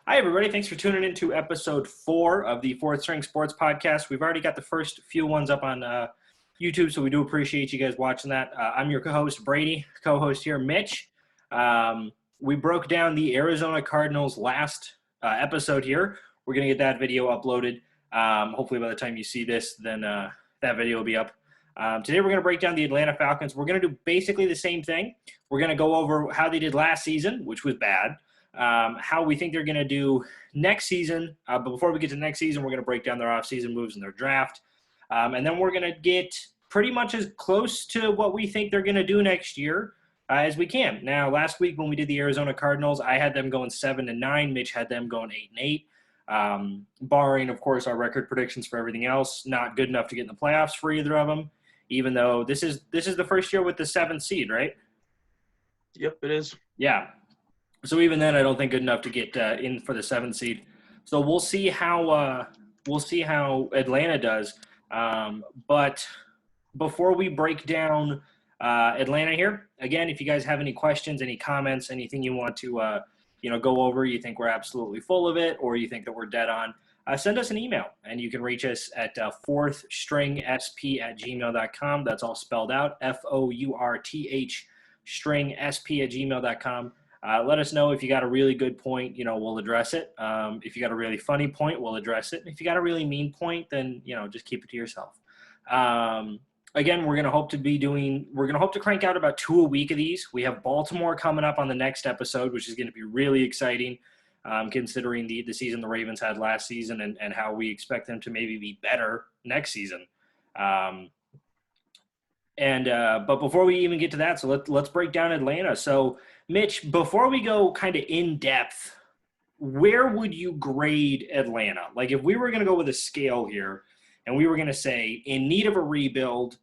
Hi, everybody. Thanks for tuning in to episode 4 of the Fourth String Sports Podcast. We've already got the first few ones up on YouTube, so we do appreciate you guys watching that. I'm your co-host, Brady, co-host here, Mitch. We broke down the Arizona Cardinals last episode here. We're going to get that video uploaded. Hopefully by the time you see this, then that video will be up. Today we're going to break down the Atlanta Falcons. We're going to do basically the same thing. We're going to go over how they did last season, which was bad. How we think they're going to do next season. But before we get to next season, we're going to break down their offseason moves and their draft. And then we're going to get pretty much as close to what we think they're going to do next year as we can. Now, last week when we did the Arizona Cardinals, I had them going 7-9. Mitch had them going 8-8. Barring, of course, our record predictions for everything else. Not good enough to get in the playoffs for either of them, even though this is the first year with the 7th seed, right? Yep, it is. Yeah. So even then, I don't think good enough to get in for the 7th seed. So we'll see how Atlanta does. But before we break down Atlanta here, again, if you guys have any questions, any comments, anything you want to go over, you think we're absolutely full of it, or you think that we're dead on, send us an email, and you can reach us at fourthstringsp@gmail.com. That's all spelled out, FOURTH stringsp@gmail.com. Let us know if you got a really good point, we'll address it. If you got a really funny point, we'll address it. If you got a really mean point, then, just keep it to yourself. Again, we're going to hope to crank out about 2 a week of these. We have Baltimore coming up on the next episode, which is going to be really exciting, considering the season the Ravens had last season and how we expect them to maybe be better next season. But before we even get to that, so let's break down Atlanta. So, Mitch, before we go kind of in depth, where would you grade Atlanta? Like, if we were going to go with a scale here, and we were going to say in need of a rebuild,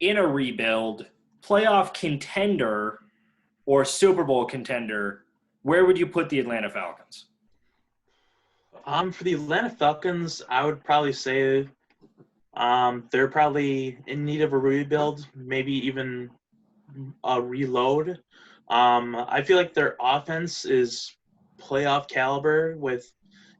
in a rebuild, playoff contender, or Super Bowl contender, where would you put the Atlanta Falcons? For the Atlanta Falcons, I would probably say they're probably in need of a rebuild, maybe even a reload. I feel like their offense is playoff caliber with,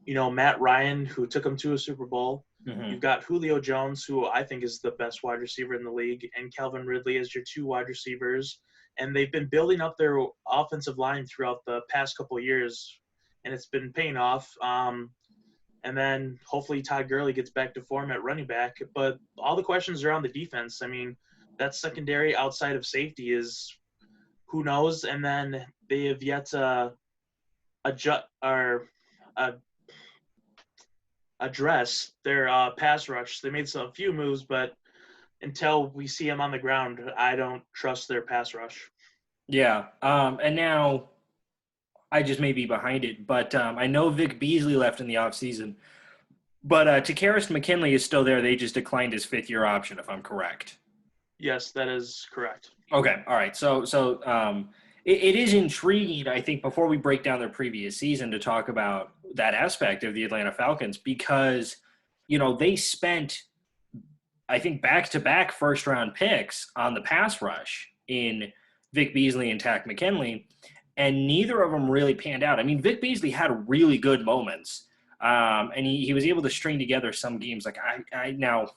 Matt Ryan, who took them to a Super Bowl. Mm-hmm. You've got Julio Jones, who I think is the best wide receiver in the league, and Calvin Ridley as your 2 wide receivers. And they've been building up their offensive line throughout the past couple of years, and it's been paying off. And then hopefully Todd Gurley gets back to form at running back. But all the questions are on the defense. I mean, that secondary outside of safety is who knows. And then they have yet to address their pass rush. They made a few moves, but until we see them on the ground, I don't trust their pass rush. Yeah, and now I just may be behind it, but I know Vic Beasley left in the offseason, but Takkarist McKinley is still there. They just declined his 5th-year option, if I'm correct. Yes, that is correct. Okay, all right. So it is intriguing, I think, before we break down their previous season to talk about that aspect of the Atlanta Falcons because, they spent, I think, back-to-back first-round picks on the pass rush in Vic Beasley and Takk McKinley, and neither of them really panned out. I mean, Vic Beasley had really good moments, and he was able to string together some games. Like, I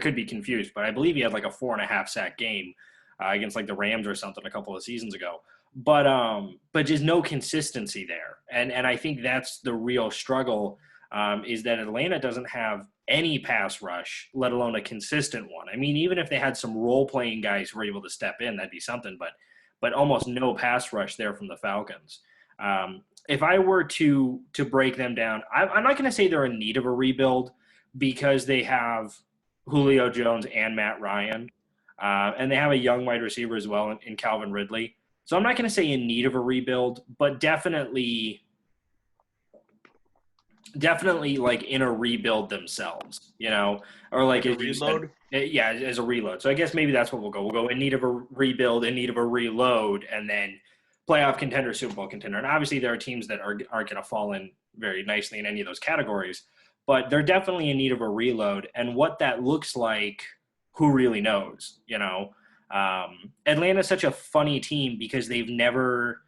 could be confused, but I believe he had like a 4.5 sack game against like the Rams or something a couple of seasons ago. But just no consistency there. And I think that's the real struggle is that Atlanta doesn't have any pass rush, let alone a consistent one. I mean, even if they had some role-playing guys who were able to step in, that'd be something. But almost no pass rush there from the Falcons. If I were to break them down, I'm not going to say they're in need of a rebuild because they have Julio Jones and Matt Ryan. And they have a young wide receiver as well in Calvin Ridley. So I'm not going to say in need of a rebuild, but definitely like in a rebuild themselves, or like a reload. As a reload. So I guess maybe that's what we'll go. We'll go in need of a rebuild, in need of a reload, and then playoff contender, Super Bowl contender. And obviously there are teams that aren't going to fall in very nicely in any of those categories, but they're definitely in need of a reload. And what that looks like, who really knows, Atlanta's such a funny team because they've never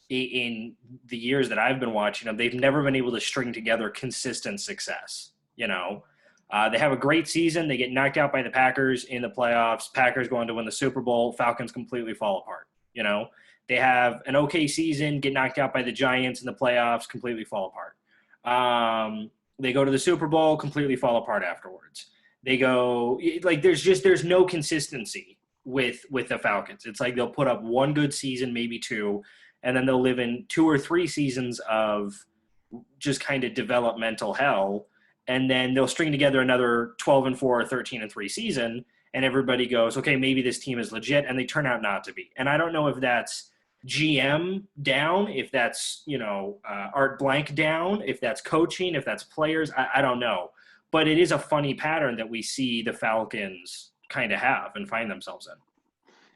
in the years that I've been watching them, they've never been able to string together consistent success. They have a great season. They get knocked out by the Packers in the playoffs. Packers go on to win the Super Bowl. Falcons completely fall apart. They have an okay season, get knocked out by the Giants in the playoffs, completely fall apart. They go to the Super Bowl, completely fall apart afterwards. They go like there's no consistency with the Falcons. It's like they'll put up one good season, maybe two, and then they'll live in 2 or 3 seasons of just kind of developmental hell, and then they'll string together another 12-4 or 13-3 season, and everybody goes, okay, maybe this team is legit, and they turn out not to be. And I don't know if that's GM down, if that's Art Blank down, if that's coaching, if that's players, I don't know. But it is a funny pattern that we see the Falcons kind of have and find themselves in.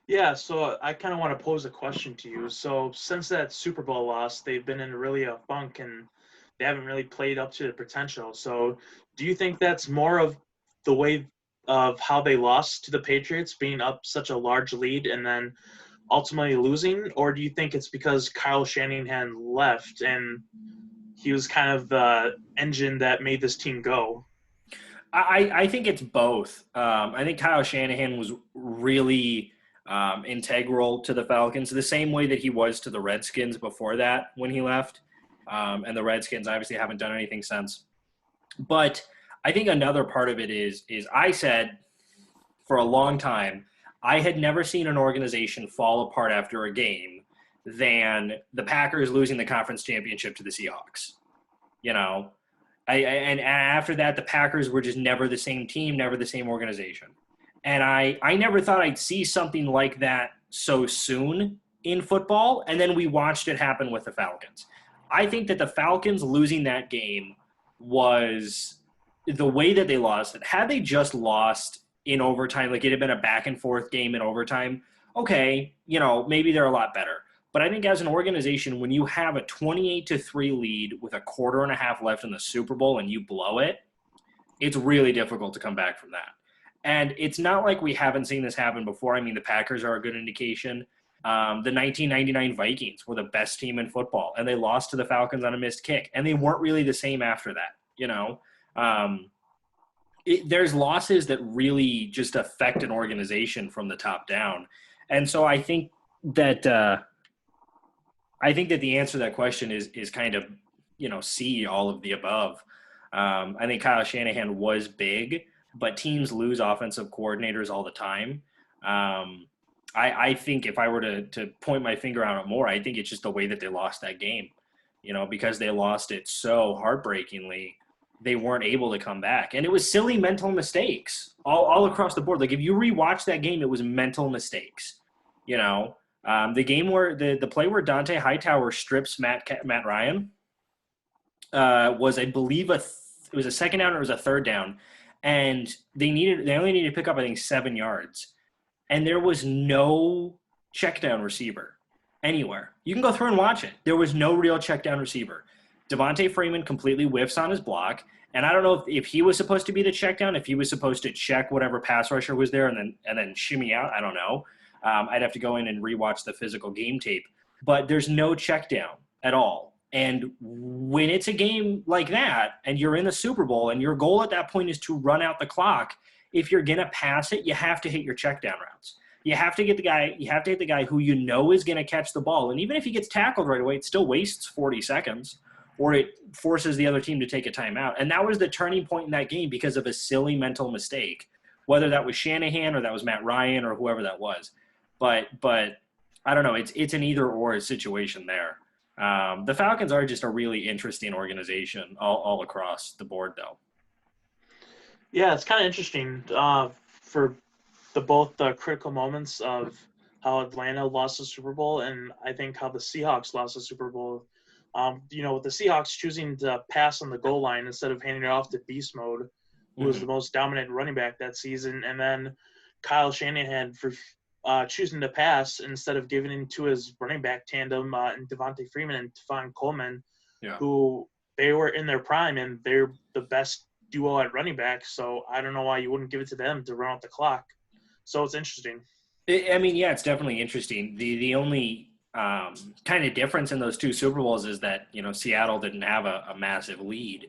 Yeah, so I kind of want to pose a question to you. So since that Super Bowl loss, they've been in really a funk and they haven't really played up to their potential. So do you think that's more of the way of how they lost to the Patriots, being up such a large lead and then ultimately losing? Or do you think it's because Kyle Shanahan left and he was kind of the engine that made this team go? I think it's both. I think Kyle Shanahan was really integral to the Falcons, the same way that he was to the Redskins before that when he left. And the Redskins obviously haven't done anything since. But I think another part of it is I said for a long time, I had never seen an organization fall apart after a game than the Packers losing the conference championship to the Seahawks. And after that, the Packers were just never the same team, never the same organization. And I never thought I'd see something like that so soon in football, and then we watched it happen with the Falcons. I think that the Falcons losing that game was the way that they lost it. Had they just lost in overtime, like it had been a back-and-forth game in overtime, okay, maybe they're a lot better. But I think as an organization, when you have a 28-3 lead with a quarter and a half left in the Super Bowl and you blow it, it's really difficult to come back from that. And it's not like we haven't seen this happen before. I mean, the Packers are a good indication. The 1999 Vikings were the best team in football, and they lost to the Falcons on a missed kick, and they weren't really the same after that. There's losses that really just affect an organization from the top down. And so I think that the answer to that question is kind of, C, all of the above. I think Kyle Shanahan was big, but teams lose offensive coordinators all the time. I think if I were to point my finger on it more, I think it's just the way that they lost that game, because they lost it so heartbreakingly, they weren't able to come back. And it was silly mental mistakes all across the board. Like if you rewatch that game, it was mental mistakes, the game where the play where Dante Hightower strips Matt Ryan was, I believe, it was a second down or it was a third down, and they only needed to pick up, I think, 7 yards, and there was no check down receiver anywhere. You can go through and watch it. There was no real check down receiver. Devontae Freeman completely whiffs on his block, and I don't know if he was supposed to be the check down, if he was supposed to check whatever pass rusher was there and then shimmy out. I don't know. I'd have to go in and rewatch the physical game tape. But there's no check down at all. And when it's a game like that and you're in the Super Bowl and your goal at that point is to run out the clock, if you're going to pass it, you have to hit your check down routes. You have to hit the guy who is going to catch the ball. And even if he gets tackled right away, it still wastes 40 seconds or it forces the other team to take a timeout. And that was the turning point in that game because of a silly mental mistake, whether that was Shanahan or that was Matt Ryan or whoever that was. But I don't know. It's an either or situation there. The Falcons are just a really interesting organization all across the board, though. Yeah, it's kind of interesting for both the critical moments of how Atlanta lost the Super Bowl and I think how the Seahawks lost the Super Bowl. With the Seahawks choosing to pass on the goal line instead of handing it off to Beast Mode, who was the most dominant running back that season, and then Kyle Shanahan for choosing to pass instead of giving it to his running back tandem and Devontae Freeman and Tevon Coleman, who they were in their prime and they're the best duo at running back. So I don't know why you wouldn't give it to them to run out the clock. So it's interesting. It's definitely interesting. The only kind of difference in those two Super Bowls is that, Seattle didn't have a massive lead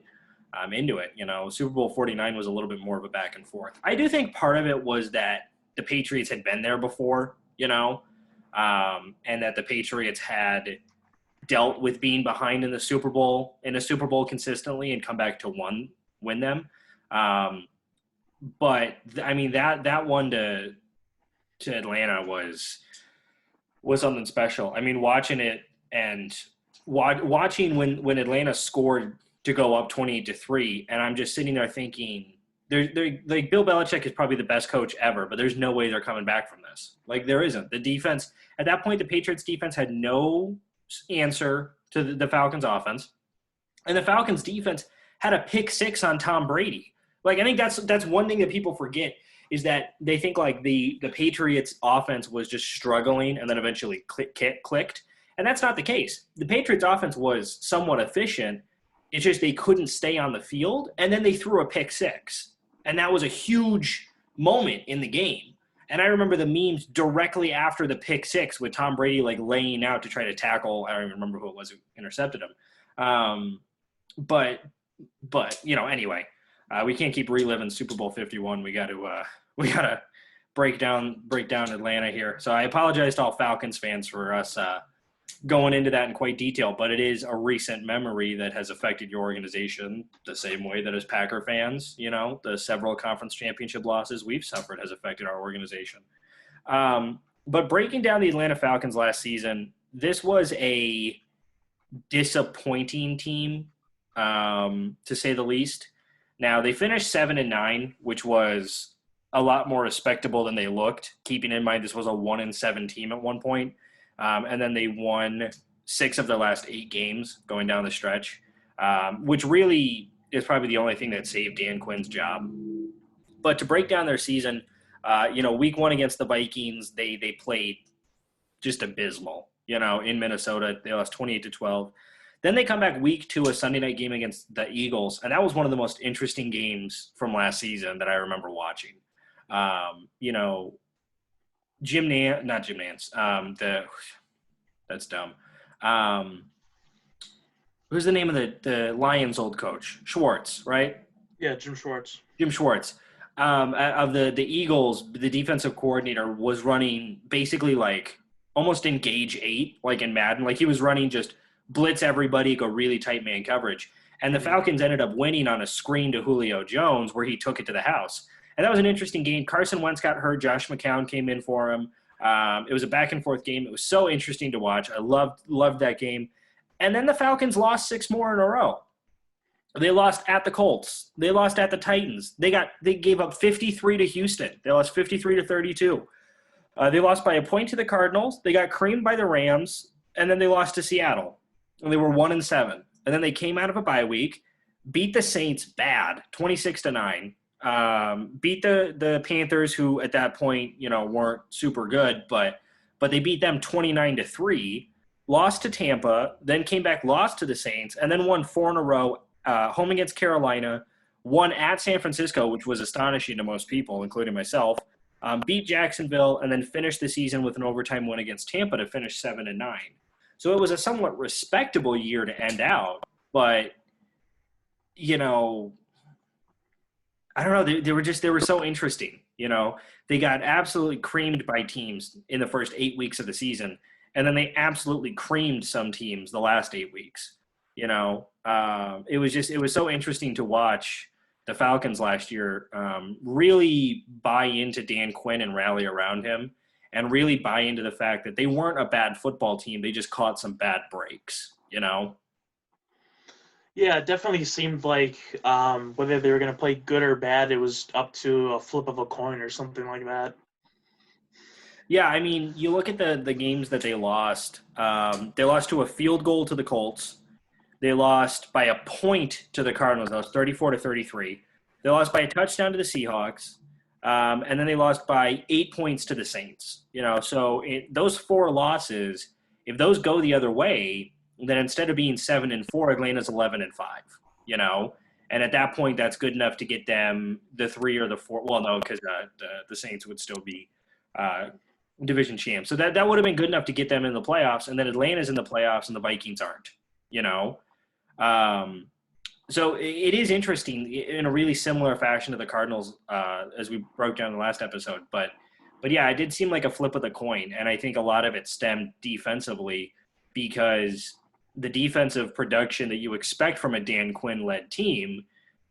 into it. Super Bowl 49 was a little bit more of a back and forth. I do think part of it was that the Patriots had been there before, and that the Patriots had dealt with being behind in a Super Bowl consistently and come back to win them. But I mean that one to Atlanta was something special. I mean, watching it and watching when Atlanta scored to go up 28-3, and I'm just sitting there thinking, they're like, Bill Belichick is probably the best coach ever, but there's no way they're coming back from this. Like, there isn't. The defense at that point, the Patriots defense had no answer to the Falcons offense, and the Falcons defense had a pick six on Tom Brady. Like, I think that's one thing that people forget is that they think like the Patriots offense was just struggling and then eventually clicked. And that's not the case. The Patriots offense was somewhat efficient. It's just they couldn't stay on the field, and then they threw a pick six. And that was a huge moment in the game. And I remember the memes directly after the pick six with Tom Brady like laying out to try to tackle. I don't even remember who it was who intercepted him. But anyway, we can't keep reliving Super Bowl 51. We got to break down Atlanta here. So I apologize to all Falcons fans for us going into that in quite detail, but it is a recent memory that has affected your organization the same way that as Packer fans, the several conference championship losses we've suffered has affected our organization. But breaking down the Atlanta Falcons last season, this was a disappointing team, to say the least. Now, they finished 7-9, which was a lot more respectable than they looked, keeping in mind this was a 1-7 team at one point. And then they won 6 of their last 8 games going down the stretch, which really is probably the only thing that saved Dan Quinn's job. But to break down their season, week 1 against the Vikings, they played just abysmal. In Minnesota, they lost 28-12. Then they come back week 2, a Sunday night game against the Eagles, and that was one of the most interesting games from last season that I remember watching. Not Jim Nance. That's dumb. Who's the name of the Lions' old coach? Schwartz, right? Yeah, Jim Schwartz. Jim Schwartz. Of the Eagles, the defensive coordinator was running basically like almost engage 8, like in Madden. Like he was running just blitz everybody, go really tight man coverage. And the Falcons ended up winning on a screen to Julio Jones where he took it to the house. And that was an interesting game. Carson Wentz got hurt. Josh McCown came in for him. It was a back-and-forth game. It was so interesting to watch. I loved that game. And then the Falcons lost 6 more in a row. They lost at the Colts. They lost at the Titans. They gave up 53 to Houston. They lost 53-32. They lost by a point to the Cardinals. They got creamed by the Rams. And then they lost to Seattle. And they were 1-7. And then they came out of a bye week, beat the Saints bad, 26-9. Beat the Panthers, who at that point, weren't super good, but they beat them 29-3, lost to Tampa, then came back, lost to the Saints, and then won 4 in a row, home against Carolina, won at San Francisco, which was astonishing to most people, including myself, beat Jacksonville, and then finished the season with an overtime win against Tampa to finish 7-9. So it was a somewhat respectable year to end out, but, I don't know. They were so interesting. They got absolutely creamed by teams in the first 8 weeks of the season, and then they absolutely creamed some teams the last 8 weeks. It was so interesting to watch the Falcons last year really buy into Dan Quinn and rally around him, and really buy into the fact that they weren't a bad football team. They just caught some bad breaks. Yeah, it definitely seemed like whether they were going to play good or bad, it was up to a flip of a coin or something like that. Yeah, I mean, you look at the games that they lost. They lost to a field goal to the Colts. They lost by a point to the Cardinals. That was 34-33. They lost by a touchdown to the Seahawks. And then they lost by 8 points to the Saints. So those 4 losses, if those go the other way, then instead of being 7-4, Atlanta's 11-5, and at that point, that's good enough to get them the 3 or the 4. Well, no, because the Saints would still be division champs. So that would have been good enough to get them in the playoffs, and then Atlanta's in the playoffs and the Vikings aren't, you know? So it is interesting in a really similar fashion to the Cardinals, as we broke down in the last episode. But yeah, it did seem like a flip of the coin, and I think a lot of it stemmed defensively because the defensive production that you expect from a Dan Quinn-led team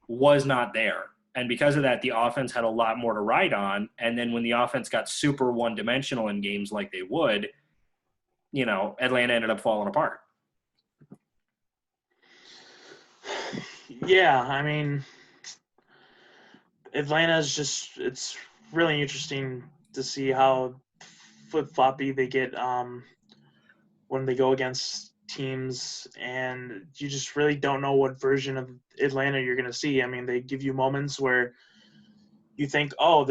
was not there. And because of that, the offense had a lot more to ride on. And then when the offense got super one-dimensional in games like they would, Atlanta ended up falling apart. Yeah, I mean, Atlanta's just, it's really interesting to see how flip-floppy they get when they go against teams, and you just really don't know what version of Atlanta you're going to see. I mean, they give you moments where you think, oh,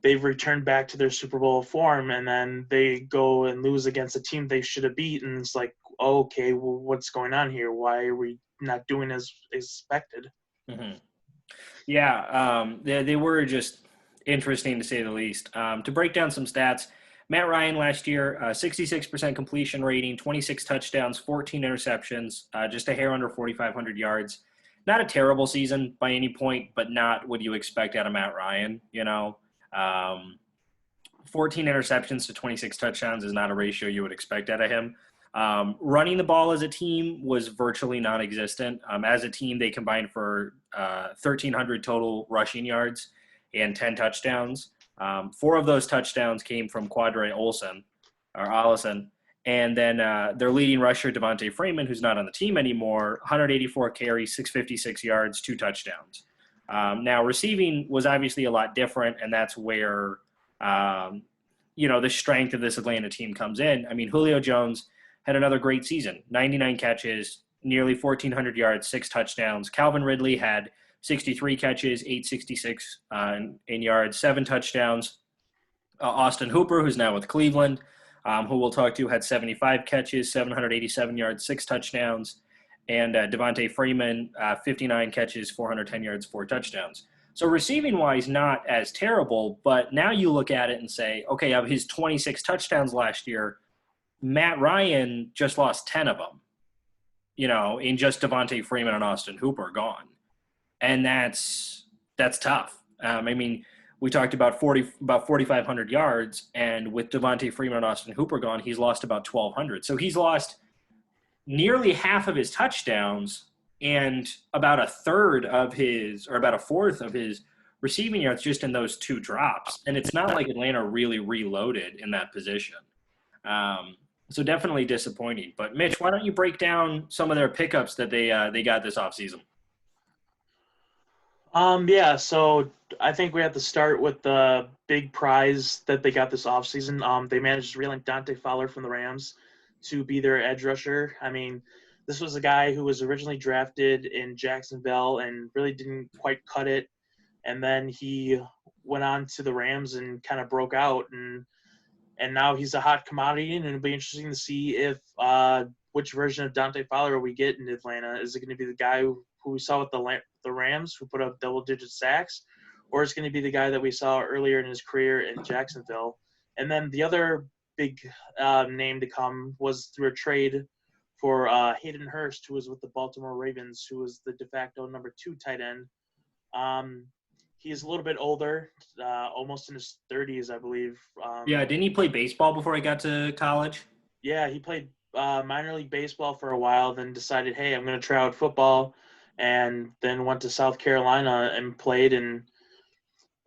they've returned back to their Super Bowl form, and then they go and lose against a team they should have beat, and it's like, oh, okay, well, what's going on here? Why are we not doing as expected? Mm-hmm. Yeah, they were just interesting to say the least. To break down some stats, Matt Ryan last year, 66% completion rating, 26 touchdowns, 14 interceptions, just a hair under 4,500 yards. Not a terrible season by any point, but not what you expect out of Matt Ryan, 14 interceptions to 26 touchdowns is not a ratio you would expect out of him. Running the ball as a team was virtually non-existent. As a team, they combined for 1,300 total rushing yards and 10 touchdowns. 4 of those touchdowns came from Quadre Allison. And then their leading rusher, Devontae Freeman, who's not on the team anymore, 184 carries, 656 yards, 2 touchdowns. Now, receiving was obviously a lot different, and that's where, the strength of this Atlanta team comes in. I mean, Julio Jones had another great season, 99 catches, nearly 1,400 yards, 6 touchdowns. Calvin Ridley had 63 catches, 866 in yards, 7 touchdowns. Austin Hooper, who's now with Cleveland, who we'll talk to, had 75 catches, 787 yards, 6 touchdowns. And Devontae Freeman, 59 catches, 410 yards, 4 touchdowns. So receiving-wise, not as terrible, but now you look at it and say, okay, of his 26 touchdowns last year, Matt Ryan just lost 10 of them, in just Devontae Freeman and Austin Hooper gone. And that's tough. We talked about 4,500 yards, and with Devontae Freeman and Austin Hooper gone, he's lost about 1,200. So he's lost nearly half of his touchdowns and about a fourth of his receiving yards just in those 2 drops. And it's not like Atlanta really reloaded in that position. So definitely disappointing. But Mitch, why don't you break down some of their pickups that they got this offseason? So I think we have to start with the big prize that they got this offseason. They managed to reel Dante Fowler from the Rams to be their edge rusher. I mean, this was a guy who was originally drafted in Jacksonville and really didn't quite cut it. And then he went on to the Rams and kind of broke out, and now he's a hot commodity, and it'll be interesting to see if which version of Dante Fowler we get in Atlanta. Is it going to be the guy who we saw with the Rams, who put up double-digit sacks, or is it going to be the guy that we saw earlier in his career in Jacksonville? And then the other big name to come was through a trade for Hayden Hurst, who was with the Baltimore Ravens, who was the de facto number 2 tight end. He's a little bit older, almost in his 30s, I believe. Didn't he play baseball before he got to college? Yeah, he played minor league baseball for a while, then decided, hey, I'm going to try out football, and then went to South Carolina and played, and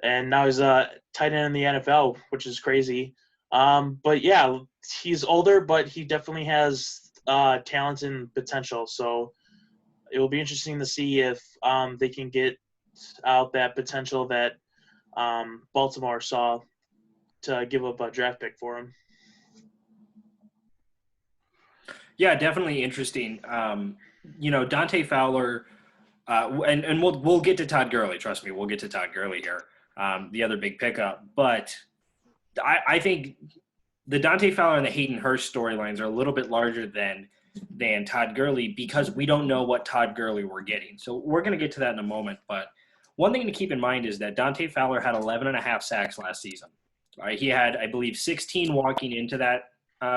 now he's a tight end in the NFL, which is crazy. But yeah, he's older, but he definitely has talent and potential. So it will be interesting to see if they can get out that potential that Baltimore saw to give up a draft pick for him. Yeah, definitely interesting. Dante Fowler, and we'll get to Todd Gurley. Trust me, we'll get to Todd Gurley here, the other big pickup. But I think the Dante Fowler and the Hayden Hurst storylines are a little bit larger than Todd Gurley because we don't know what Todd Gurley we're getting. So we're going to get to that in a moment. But one thing to keep in mind is that Dante Fowler had 11.5 sacks last season. He had, I believe, 16 walking into that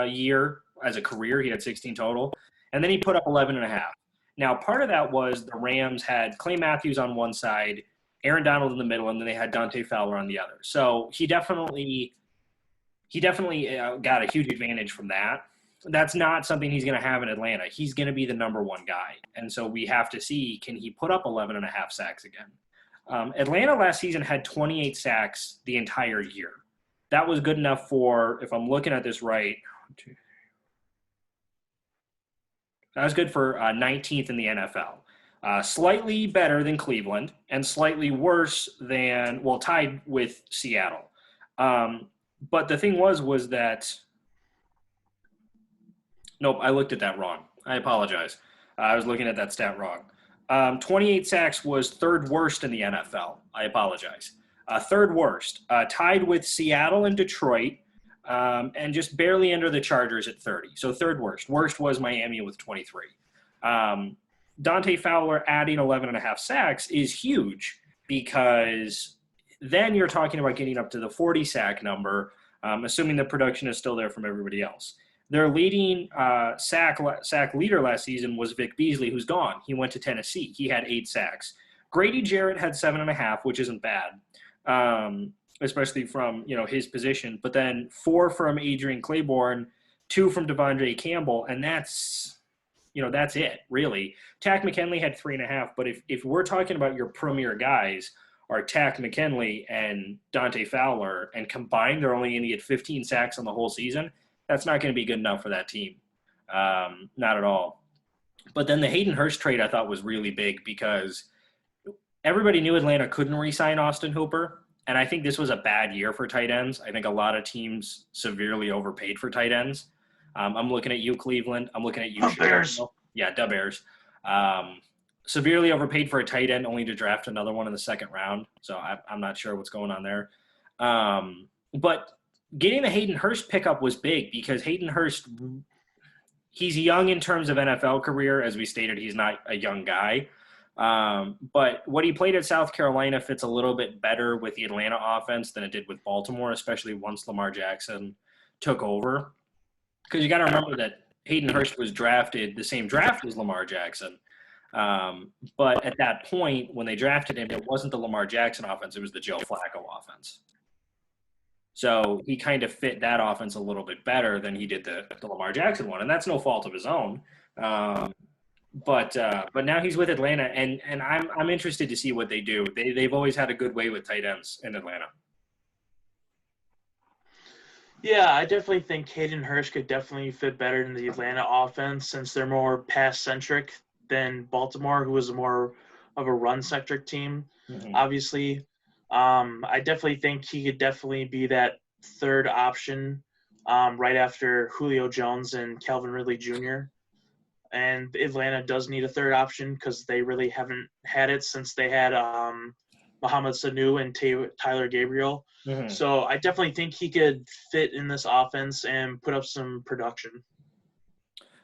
year as a career. He had 16 total. And then he put up 11 and a half. Now, part of that was the Rams had Clay Matthews on one side, Aaron Donald in the middle, and then they had Dante Fowler on the other. So he definitely got a huge advantage from that. That's not something he's going to have in Atlanta. He's going to be the number one guy. And so we have to see, can he put up 11 and a half sacks again? Atlanta last season had 28 sacks the entire year. That was good enough for, if I'm looking at this right, that was good for 19th in the NFL. Slightly better than Cleveland and slightly worse than, well, tied with Seattle. But the thing was that, nope, I looked at that wrong. I apologize. I was looking at that stat wrong. 28 sacks was third worst in the NFL. I apologize. Third worst, tied with Seattle and Detroit, and just barely under the Chargers at 30. So third worst. Worst was Miami with 23. Dante Fowler adding 11 and a half sacks is huge because then you're talking about getting up to the 40 sack number, assuming the production is still there from everybody else. Their leading sack leader last season was Vic Beasley, who's gone. He went to Tennessee. He had 8 sacks. Grady Jarrett had 7.5, which isn't bad, especially from his position. But then 4 from Adrian Claiborne, 2 from Devondre Campbell, and that's it, really. Tack McKinley had 3.5, but if we're talking about your premier guys are Tack McKinley and Dante Fowler, and combined they're only going to get 15 sacks on the whole season, that's not going to be good enough for that team. Not at all. But then the Hayden Hurst trade I thought was really big because everybody knew Atlanta couldn't re-sign Austin Hooper, and I think this was a bad year for tight ends. I think a lot of teams severely overpaid for tight ends. I'm looking at you, Cleveland. I'm looking at you, Bears. Yeah, the Bears. Severely overpaid for a tight end, only to draft another one in the second round. So I'm not sure what's going on there. But getting the Hayden Hurst pickup was big because Hayden Hurst, he's young in terms of NFL career. As we stated, he's not a young guy. But what he played at South Carolina fits a little bit better with the Atlanta offense than it did with Baltimore, especially once Lamar Jackson took over. Because you got to remember that Hayden Hurst was drafted the same draft as Lamar Jackson. But at that point, when they drafted him, it wasn't the Lamar Jackson offense. It was the Joe Flacco offense. So he kind of fit that offense a little bit better than he did the Lamar Jackson one. And that's no fault of his own. But now he's with Atlanta, and I'm interested to see what they do. They've always had a good way with tight ends in Atlanta. Yeah, I definitely think Hayden Hurst could definitely fit better in the Atlanta offense since they're more pass-centric than Baltimore, who is more of a run-centric team, obviously. I definitely think he could definitely be that third option right after Julio Jones and Calvin Ridley Jr. And Atlanta does need a third option because they really haven't had it since they had Mohamed Sanu and Tyler Gabriel. Mm-hmm. So I definitely think he could fit in this offense and put up some production.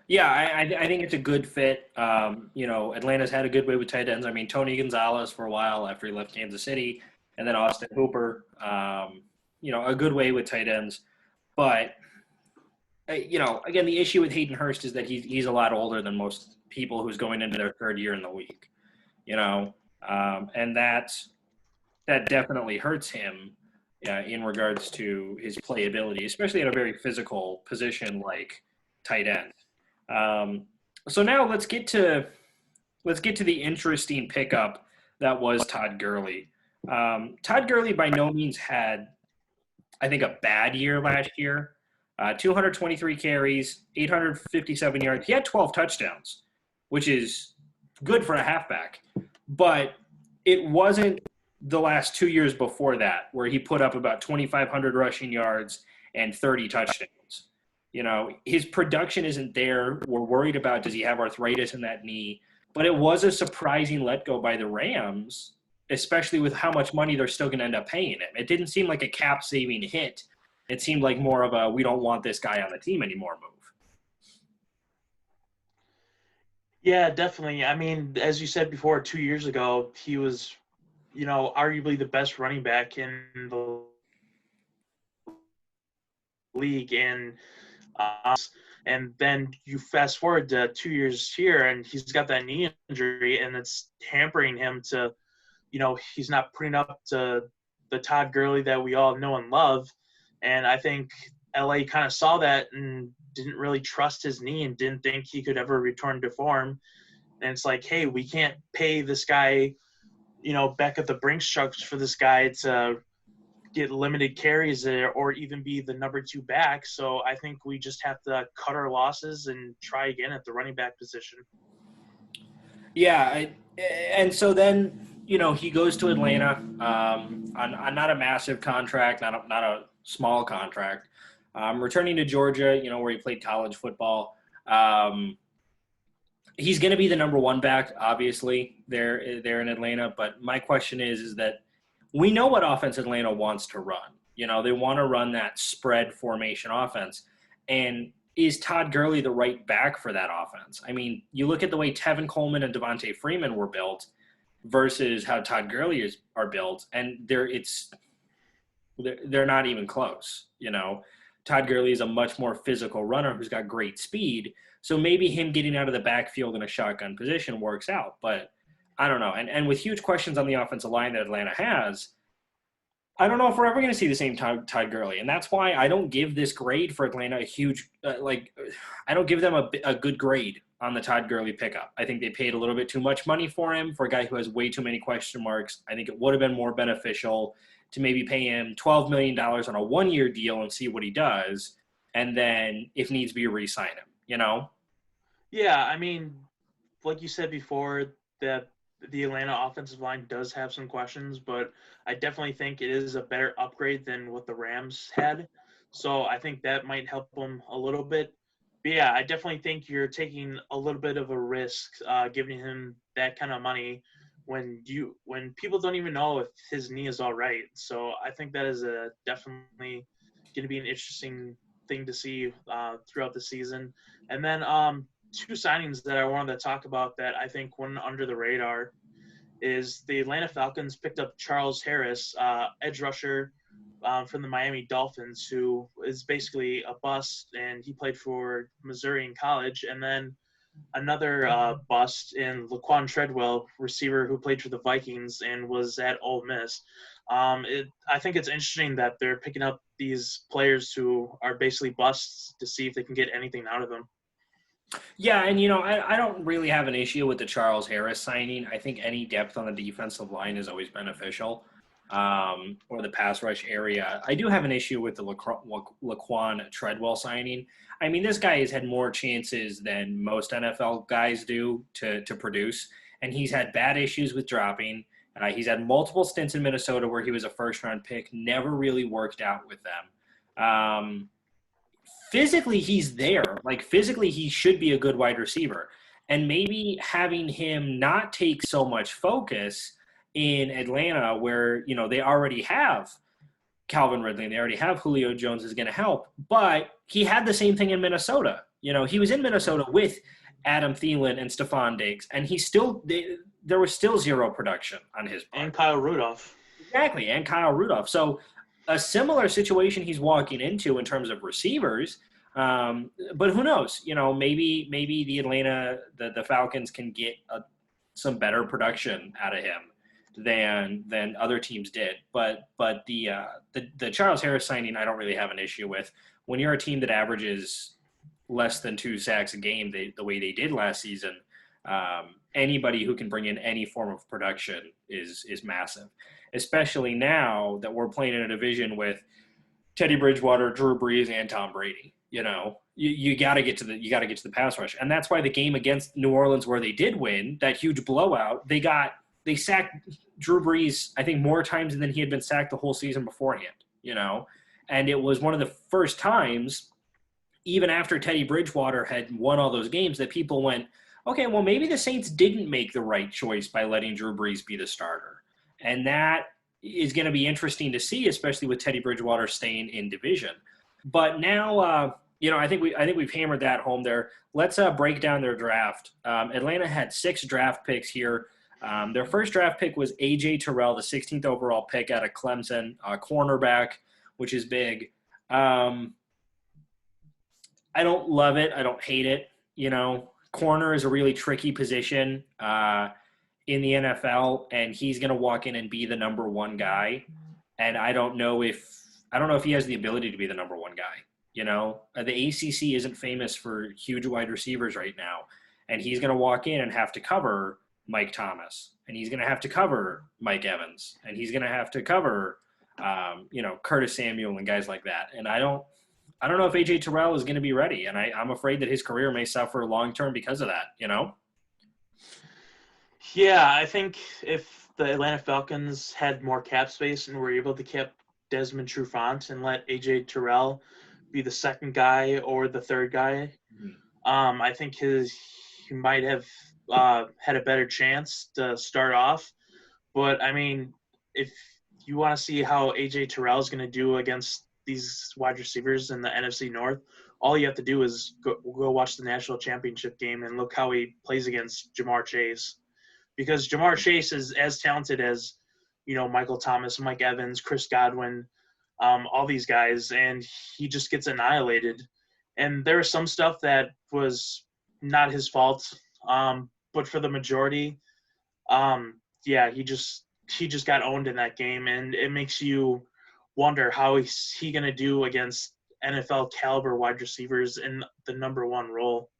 Yeah, I think it's a good fit. Atlanta's had a good way with tight ends. I mean, Tony Gonzalez for a while after he left Kansas City, and then Austin Hooper, a good way with tight ends. But, again, the issue with Hayden Hurst is that he's a lot older than most people who's going into their third year in the league, and that definitely hurts him in regards to his playability, especially at a very physical position like tight end. So now let's get to the interesting pickup that was Todd Gurley. Todd Gurley by no means had, I think, a bad year last year. 223 carries, 857 yards. He had 12 touchdowns, which is good for a halfback. But it wasn't the last 2 years before that where he put up about 2,500 rushing yards and 30 touchdowns. His production isn't there. We're worried about, does he have arthritis in that knee? But it was a surprising let go by the Rams, especially with how much money they're still going to end up paying him. It didn't seem like a cap-saving hit. It seemed like more of a, we don't want this guy on the team anymore move. Yeah, definitely. I mean, as you said before, 2 years ago, he was, arguably the best running back in the league, and then you fast forward to 2 years here, and he's got that knee injury, and it's hampering him to, he's not putting up to the Todd Gurley that we all know and love. And I think LA kind of saw that and didn't really trust his knee and didn't think he could ever return to form. And it's like, hey, we can't pay this guy, back at the Brinks trucks for this guy to get limited carries there or even be the number 2 back. So I think we just have to cut our losses and try again at the running back position. Yeah, and so then he goes to Atlanta on not a massive contract, not a small contract, returning to Georgia, where he played college football. He's going to be the number 1 back, obviously, there in Atlanta. But my question is that we know what offense Atlanta wants to run. They want to run that spread formation offense. And is Todd Gurley the right back for that offense? I mean, you look at the way Tevin Coleman and Devontae Freeman were built versus how Todd Gurley are built, and they're not even close. Todd Gurley is a much more physical runner who's got great speed. So maybe him getting out of the backfield in a shotgun position works out, but I don't know. And with huge questions on the offensive line that Atlanta has, I don't know if we're ever going to see the same Todd Gurley. And that's why I don't give this grade for Atlanta a huge I don't give them a good grade on the Todd Gurley pickup. I think they paid a little bit too much money for him for a guy who has way too many question marks. I think it would have been more beneficial to maybe pay him $12 million on a 1-year deal and see what he does. And then if needs be, re-sign him, Yeah, I mean, like you said before, that the Atlanta offensive line does have some questions, but I definitely think it is a better upgrade than what the Rams had. So I think that might help them a little bit. But yeah, I definitely think you're taking a little bit of a risk giving him that kind of money when people don't even know if his knee is all right. So I think that is definitely going to be an interesting thing to see throughout the season. And then 2 signings that I wanted to talk about that I think went under the radar is the Atlanta Falcons picked up Charles Harris, edge rusher from the Miami Dolphins, who is basically a bust, and he played for Missouri in college. And then another bust in Laquan Treadwell, receiver who played for the Vikings and was at Ole Miss. I think it's interesting that they're picking up these players who are basically busts to see if they can get anything out of them. Yeah, and I don't really have an issue with the Charles Harris signing. I think any depth on the defensive line is always beneficial, or the pass rush area. I do have an issue with the Laquan Treadwell signing. I mean, this guy has had more chances than most NFL guys do to produce, and he's had bad issues with dropping. He's had multiple stints in Minnesota where he was a first-round pick, never really worked out with them. Physically, he's there. Physically, he should be a good wide receiver. And maybe having him not take so much focus in Atlanta where, they already have Calvin Ridley and they already have Julio Jones is going to help. But he had the same thing in Minnesota. He was in Minnesota with Adam Thielen and Stephon Diggs, and there was still zero production on his part. And Kyle Rudolph. Exactly, and Kyle Rudolph. So a similar situation he's walking into in terms of receivers, but who knows? Maybe the Falcons can get some better production out of him than other teams did. But the Charles Harris signing, I don't really have an issue with. When you're a team that averages less than 2 sacks a game, the way they did last season, anybody who can bring in any form of production is massive. Especially now that we're playing in a division with Teddy Bridgewater, Drew Brees, and Tom Brady. You got to get to the pass rush, and that's why the game against New Orleans, where they did win that huge blowout, they sacked Drew Brees, I think, more times than he had been sacked the whole season beforehand. And it was one of the first times, even after Teddy Bridgewater had won all those games, that people went, okay, well, maybe the Saints didn't make the right choice by letting Drew Brees be the starter. And that is going to be interesting to see, especially with Teddy Bridgewater staying in division. But now, I think we've hammered that home there. Let's break down their draft. Atlanta had 6 draft picks here. Their first draft pick was A.J. Terrell, the 16th overall pick out of Clemson, cornerback, which is big. I don't love it. I don't hate it. Corner is a really tricky position in the NFL, and he's going to walk in and be the number one guy. And I don't know if he has the ability to be the number one guy. The ACC isn't famous for huge wide receivers right now, and he's going to walk in and have to cover Mike Thomas, and he's going to have to cover Mike Evans, and he's going to have to cover, Curtis Samuel and guys like that. And I don't know if AJ Terrell is going to be ready, and I'm afraid that his career may suffer long term because of that. Yeah, I think if the Atlanta Falcons had more cap space and were able to keep Desmond Trufant and let AJ Terrell be the second guy or the third guy, I think he might have had a better chance to start off. But I mean, if you want to see how AJ Terrell is going to do against these wide receivers in the NFC North, all you have to do is go watch the national championship game and look how he plays against Jamar Chase. Because Jamar Chase is as talented as, Michael Thomas, Mike Evans, Chris Godwin, all these guys, and he just gets annihilated. And there was some stuff that was not his fault, but for the majority, he just got owned in that game, and it makes you wonder how he going to do against NFL caliber wide receivers in the number one role.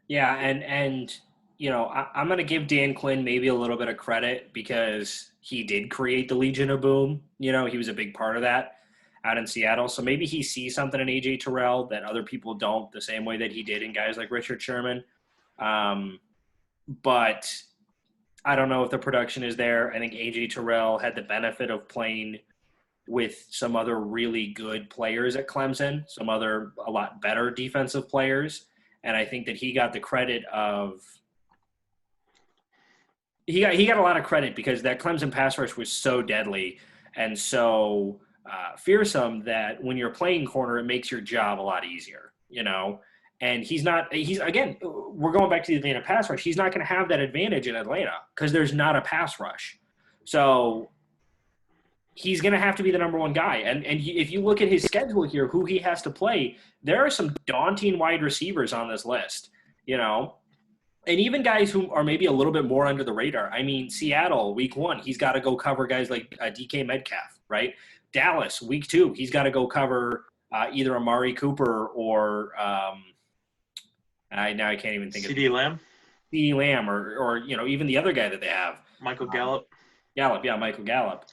Yeah, and I'm going to give Dan Quinn maybe a little bit of credit because he did create the Legion of Boom. He was a big part of that out in Seattle. So maybe he sees something in AJ Terrell that other people don't, the same way that he did in guys like Richard Sherman. But I don't know if the production is there. I think AJ Terrell had the benefit of playing with some other really good players at Clemson, some other a lot better defensive players. And I think that he got the credit of he got a lot of credit because that Clemson pass rush was so deadly and so fearsome that when you're playing corner, it makes your job a lot easier, And he's again, we're going back to the Atlanta pass rush. He's not going to have that advantage in Atlanta because there's not a pass rush. So he's going to have to be the number one guy. And if you look at his schedule here, who he has to play, there are some daunting wide receivers on this list, and even guys who are maybe a little bit more under the radar. I mean, Seattle, week 1, he's got to go cover guys like DK Metcalf, right? Dallas, week 2, he's got to go cover either Amari Cooper or now I can't even think CeeDee Lamb. CeeDee Lamb or even the other guy that they have. Michael Gallup. Michael Gallup.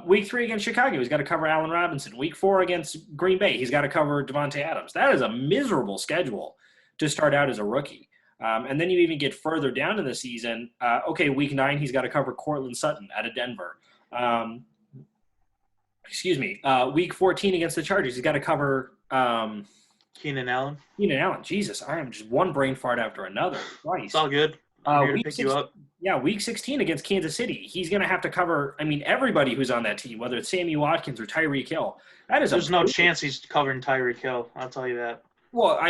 Week 3 against Chicago, he's got to cover Allen Robinson. Week 4 against Green Bay, he's got to cover Devontae Adams. That is a miserable schedule to start out as a rookie. And then you even get further down in the season. Week 9, he's got to cover Cortland Sutton out of Denver. Week 14 against the Chargers, he's got to cover Keenan Allen. Jesus, I am just one brain fart after another. Christ. It's all good. I'm here to pick you up. Yeah, week 16 against Kansas City, he's going to have to cover, everybody who's on that team, whether it's Sammy Watkins or Tyreek Hill. There's no chance he's covering Tyreek Hill. I'll tell you that. Well,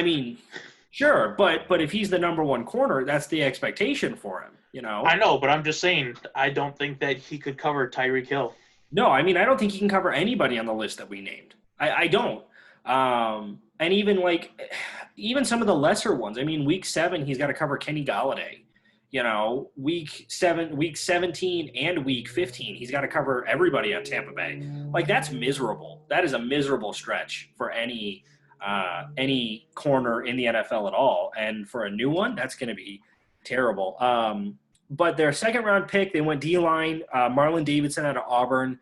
sure, but if he's the number one corner, that's the expectation for him, I know, but I'm just saying I don't think that he could cover Tyreek Hill. No, I don't think he can cover anybody on the list that we named. I don't. And even some of the lesser ones. Week 7, he's got to cover Kenny Galladay. Week 17 and week 15, he's got to cover everybody on Tampa Bay. That's miserable. That is a miserable stretch for any corner in the NFL at all. And for a new one, that's going to be terrible. But their second-round pick, they went D-line, Marlon Davidson out of Auburn.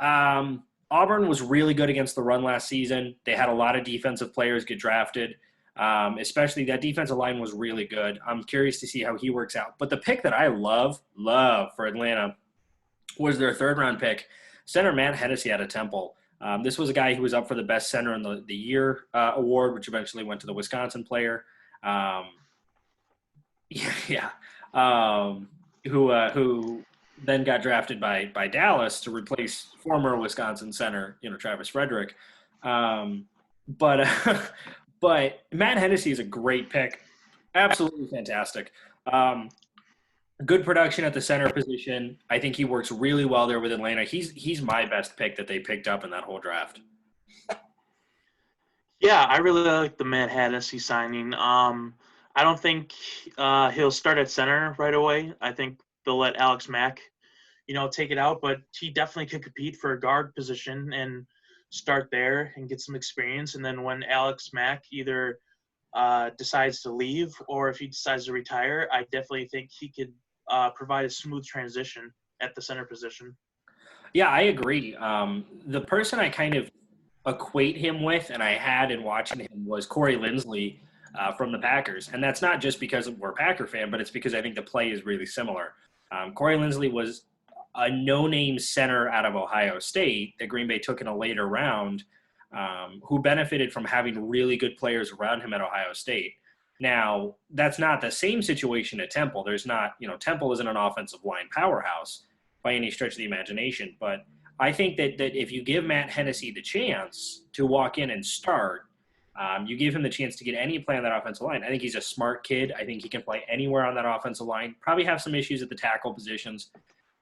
Auburn was really good against the run last season. They had a lot of defensive players get drafted, especially that defensive line was really good. I'm curious to see how he works out. But the pick that I love for Atlanta was their third-round pick, center Matt Hennessy out of Temple. This was a guy who was up for the best center in the year award, which eventually went to the Wisconsin player. Who then got drafted by Dallas to replace former Wisconsin center, Travis Frederick. But Matt Hennessy is a great pick. Absolutely fantastic. Good production at the center position. I think he works really well there with Atlanta. He's my best pick that they picked up in that whole draft. Yeah, I really like the Matt Hennessy signing. I don't think he'll start at center right away. I think they'll let Alex Mack, take it out, but he definitely could compete for a guard position and start there and get some experience. And then when Alex Mack either decides to leave or if he decides to retire, I definitely think he could provide a smooth transition at the center position. Yeah, I agree. The person I kind of equate him with, and I had in watching him, was Corey Linsley from the Packers. And that's not just because we're a Packer fan, but it's because I think the play is really similar. Corey Linsley was a no-name center out of Ohio State that Green Bay took in a later round, who benefited from having really good players around him at Ohio State. Now, that's not the same situation at Temple. There's not, Temple isn't an offensive line powerhouse by any stretch of the imagination, but I think that if you give Matt Hennessy the chance to walk in and start, you give him the chance to get any play on that offensive line. I think he's a smart kid. I think he can play anywhere on that offensive line. Probably have some issues at the tackle positions,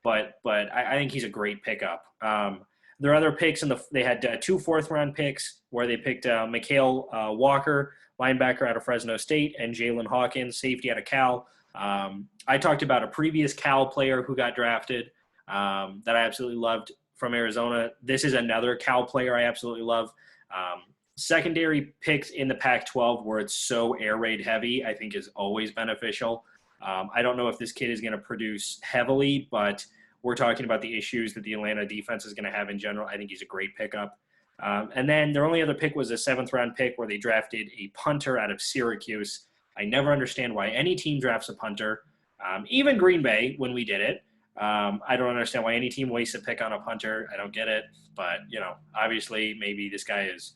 but I think he's a great pickup. There are other picks they had 2 4th-round picks where they picked Mikhail Walker, linebacker out of Fresno State, and Jalen Hawkins, safety out of Cal. I talked about a previous Cal player who got drafted that I absolutely loved from Arizona. This is another Cal player I absolutely love. Secondary picks in the Pac-12 where it's so air raid heavy, I think is always beneficial. I don't know if this kid is going to produce heavily, but we're talking about the issues that the Atlanta defense is going to have in general. I think he's a great pickup. And then their only other pick was a 7th-round pick where they drafted a punter out of Syracuse. I never understand why any team drafts a punter, even Green Bay when we did it. I don't understand why any team wastes a pick on a punter. I don't get it. But, obviously maybe this guy is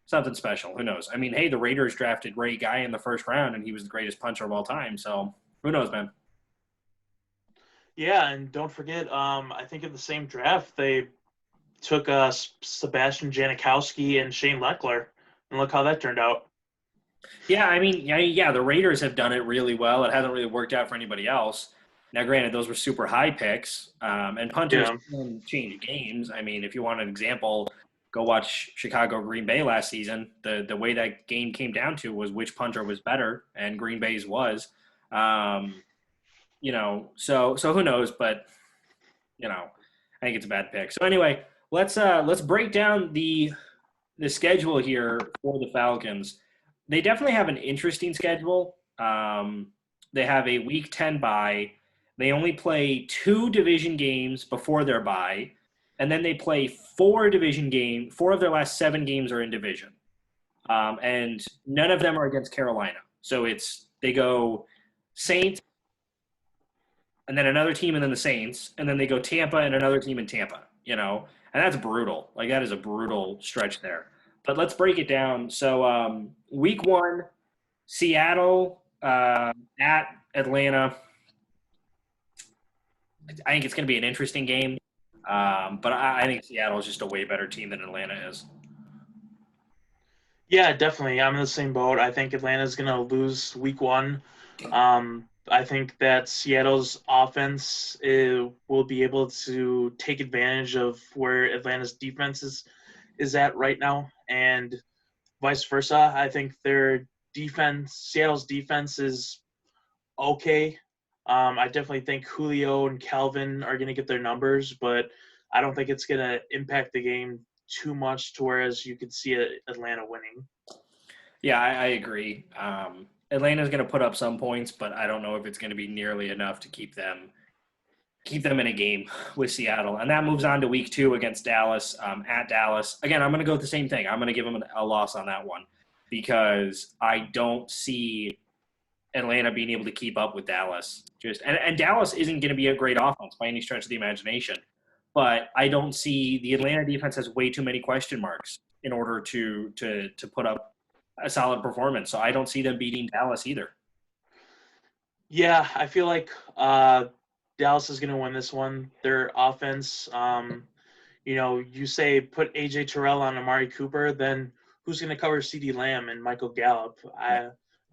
something special. Who knows? I mean, hey, the Raiders drafted Ray Guy in the 1st round, and he was the greatest punter of all time. So who knows, man? Yeah, and don't forget, I think in the same draft they took Sebastian Janikowski and Shane Leckler, and look how that turned out. Yeah, I mean, yeah, the Raiders have done it really well. It hasn't really worked out for anybody else. Now, granted, those were super high picks, and punters Yeah, can change games. I mean, if you want an example, go watch Chicago Green Bay last season. The way that game came down to was which punter was better, and Green Bay's was. Um, so who knows? But I think it's a bad pick. So anyway, let's break down the schedule here for the Falcons. They definitely have an interesting schedule. They have a Week 10 bye. They only play 2 division games before their bye, and then they play 4 division games. 4 of their last 7 games are in division, and none of them are against Carolina. So they go Saints, and then another team, and then the Saints, and then they go Tampa and another team in Tampa. And that's brutal. Like that is a brutal stretch there. But let's break it down. So week 1, Seattle at Atlanta. I think it's going to be an interesting game, but I think Seattle is just a way better team than Atlanta is. yeah, definitely. I'm in the same boat. I think Atlanta's gonna lose week 1. I think that Seattle's offense will be able to take advantage of where Atlanta's defense is at right now, and vice versa. I think Seattle's defense is okay. I definitely think Julio and Calvin are going to get their numbers, but I don't think it's going to impact the game too much to whereas you could see Atlanta winning. Yeah, I agree. Atlanta's going to put up some points, but I don't know if it's going to be nearly enough to keep them in a game with Seattle. And that moves on to week 2 against Dallas, at Dallas. Again, I'm going to go with the same thing. I'm going to give them a loss on that one because I don't see Atlanta being able to keep up with Dallas. And Dallas isn't going to be a great offense by any stretch of the imagination. But I don't see the Atlanta defense has way too many question marks in order to put up a solid performance. So I don't see them beating Dallas either. Yeah, I feel like Dallas is going to win this one. Their offense, you say put AJ Terrell on Amari Cooper, then who's going to cover CeeDee Lamb and Michael Gallup?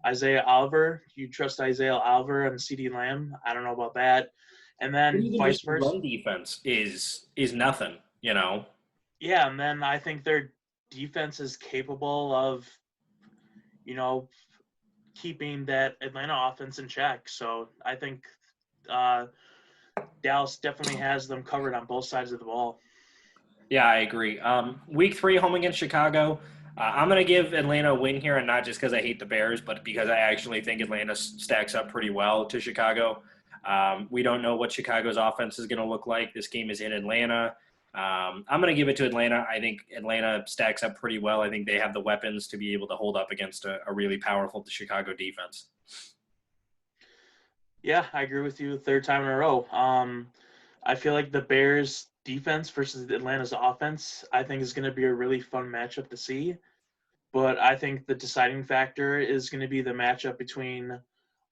Isaiah Oliver, you trust Isaiah Oliver and CeeDee Lamb? I don't know about that. And But then even vice just the versa. run defense is nothing. Yeah, and then I think their defense is capable of, keeping that Atlanta offense in check. So I think Dallas definitely has them covered on both sides of the ball. Yeah, I agree. Week 3, home against Chicago. I'm going to give Atlanta a win here, and not just because I hate the Bears, but because I actually think Atlanta stacks up pretty well to Chicago. We don't know what Chicago's offense is going to look like. This game is in Atlanta. I'm going to give it to Atlanta. I think Atlanta stacks up pretty well. I think they have the weapons to be able to hold up against a really powerful Chicago defense. Yeah, I agree with you. Third time in a row. I feel like the Bears defense versus Atlanta's offense, I think is going to be a really fun matchup to see. But I think the deciding factor is going to be the matchup between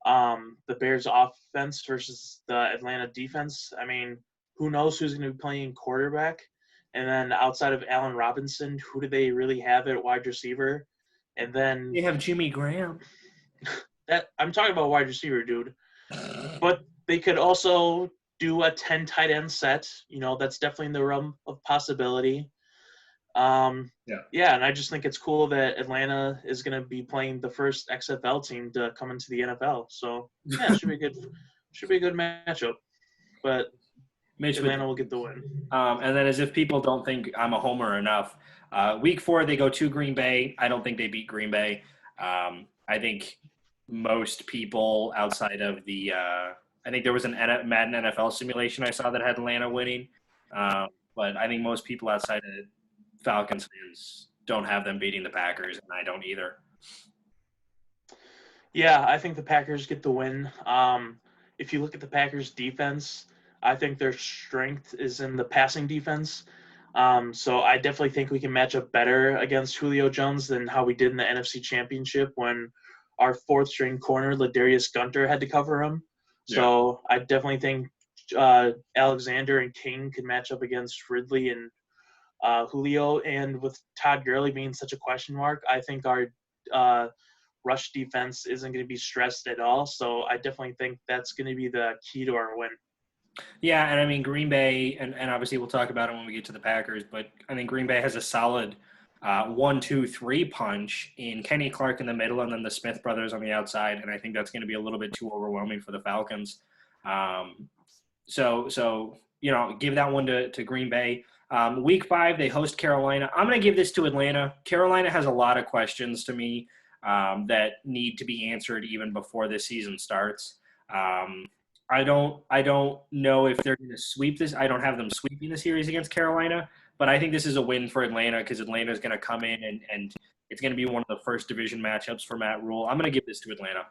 the Bears offense versus the Atlanta defense. I mean, who knows who's going to be playing quarterback? And then outside of Allen Robinson, who do they really have at wide receiver? And then They have Jimmy Graham. that I'm talking about wide receiver, dude. But they could also do a 10 tight end set. That's definitely in the realm of possibility. Yeah, and I just think it's cool that Atlanta is going to be playing the first XFL team to come into the NFL. So yeah, it should be a good matchup. But Atlanta will get the win. And then, as if people don't think I'm a homer enough, week 4 they go to Green Bay. I don't think they beat Green Bay. I think most people outside of the I think there was an Madden NFL simulation I saw that had Atlanta winning, but I think most people outside of Falcons fans don't have them beating the Packers, and I don't either. Yeah, I think the Packers get the win. If you look at the Packers defense, I think their strength is in the passing defense. So I definitely think we can match up better against Julio Jones than how we did in the NFC Championship when our fourth string corner, Ladarius Gunter, had to cover him. Yeah. So I definitely think Alexander and King can match up against Ridley and Julio. And with Todd Gurley being such a question mark, I think our rush defense isn't going to be stressed at all. So I definitely think that's going to be the key to our win. Yeah, and I mean, Green Bay, and obviously we'll talk about it when we get to the Packers, but I think Green Bay has a solid 1-2-3 punch in Kenny Clark in the middle and then the Smith brothers on the outside, and I think that's going to be a little bit too overwhelming for the Falcons. So give that one to Green Bay. Week 5, they host Carolina. I'm going to give this to Atlanta. Carolina has a lot of questions to me that need to be answered even before this season starts. I don't know if they're going to sweep this. I don't have them sweeping the series against Carolina, but I think this is a win for Atlanta because Atlanta is going to come in and it's going to be one of the first division matchups for Matt Rule. I'm going to give this to Atlanta.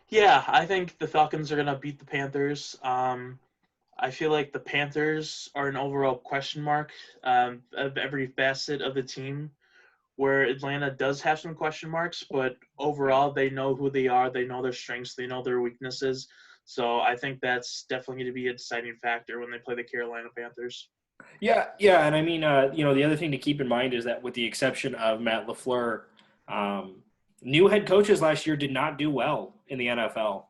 Yeah, I think the Falcons are going to beat the Panthers. I feel like the Panthers are an overall question mark of every facet of the team, where Atlanta does have some question marks, but overall they know who they are, they know their strengths, they know their weaknesses. So I think that's definitely going to be a deciding factor when they play the Carolina Panthers. Yeah, and I mean, the other thing to keep in mind is that with the exception of Matt LaFleur, new head coaches last year did not do well in the NFL,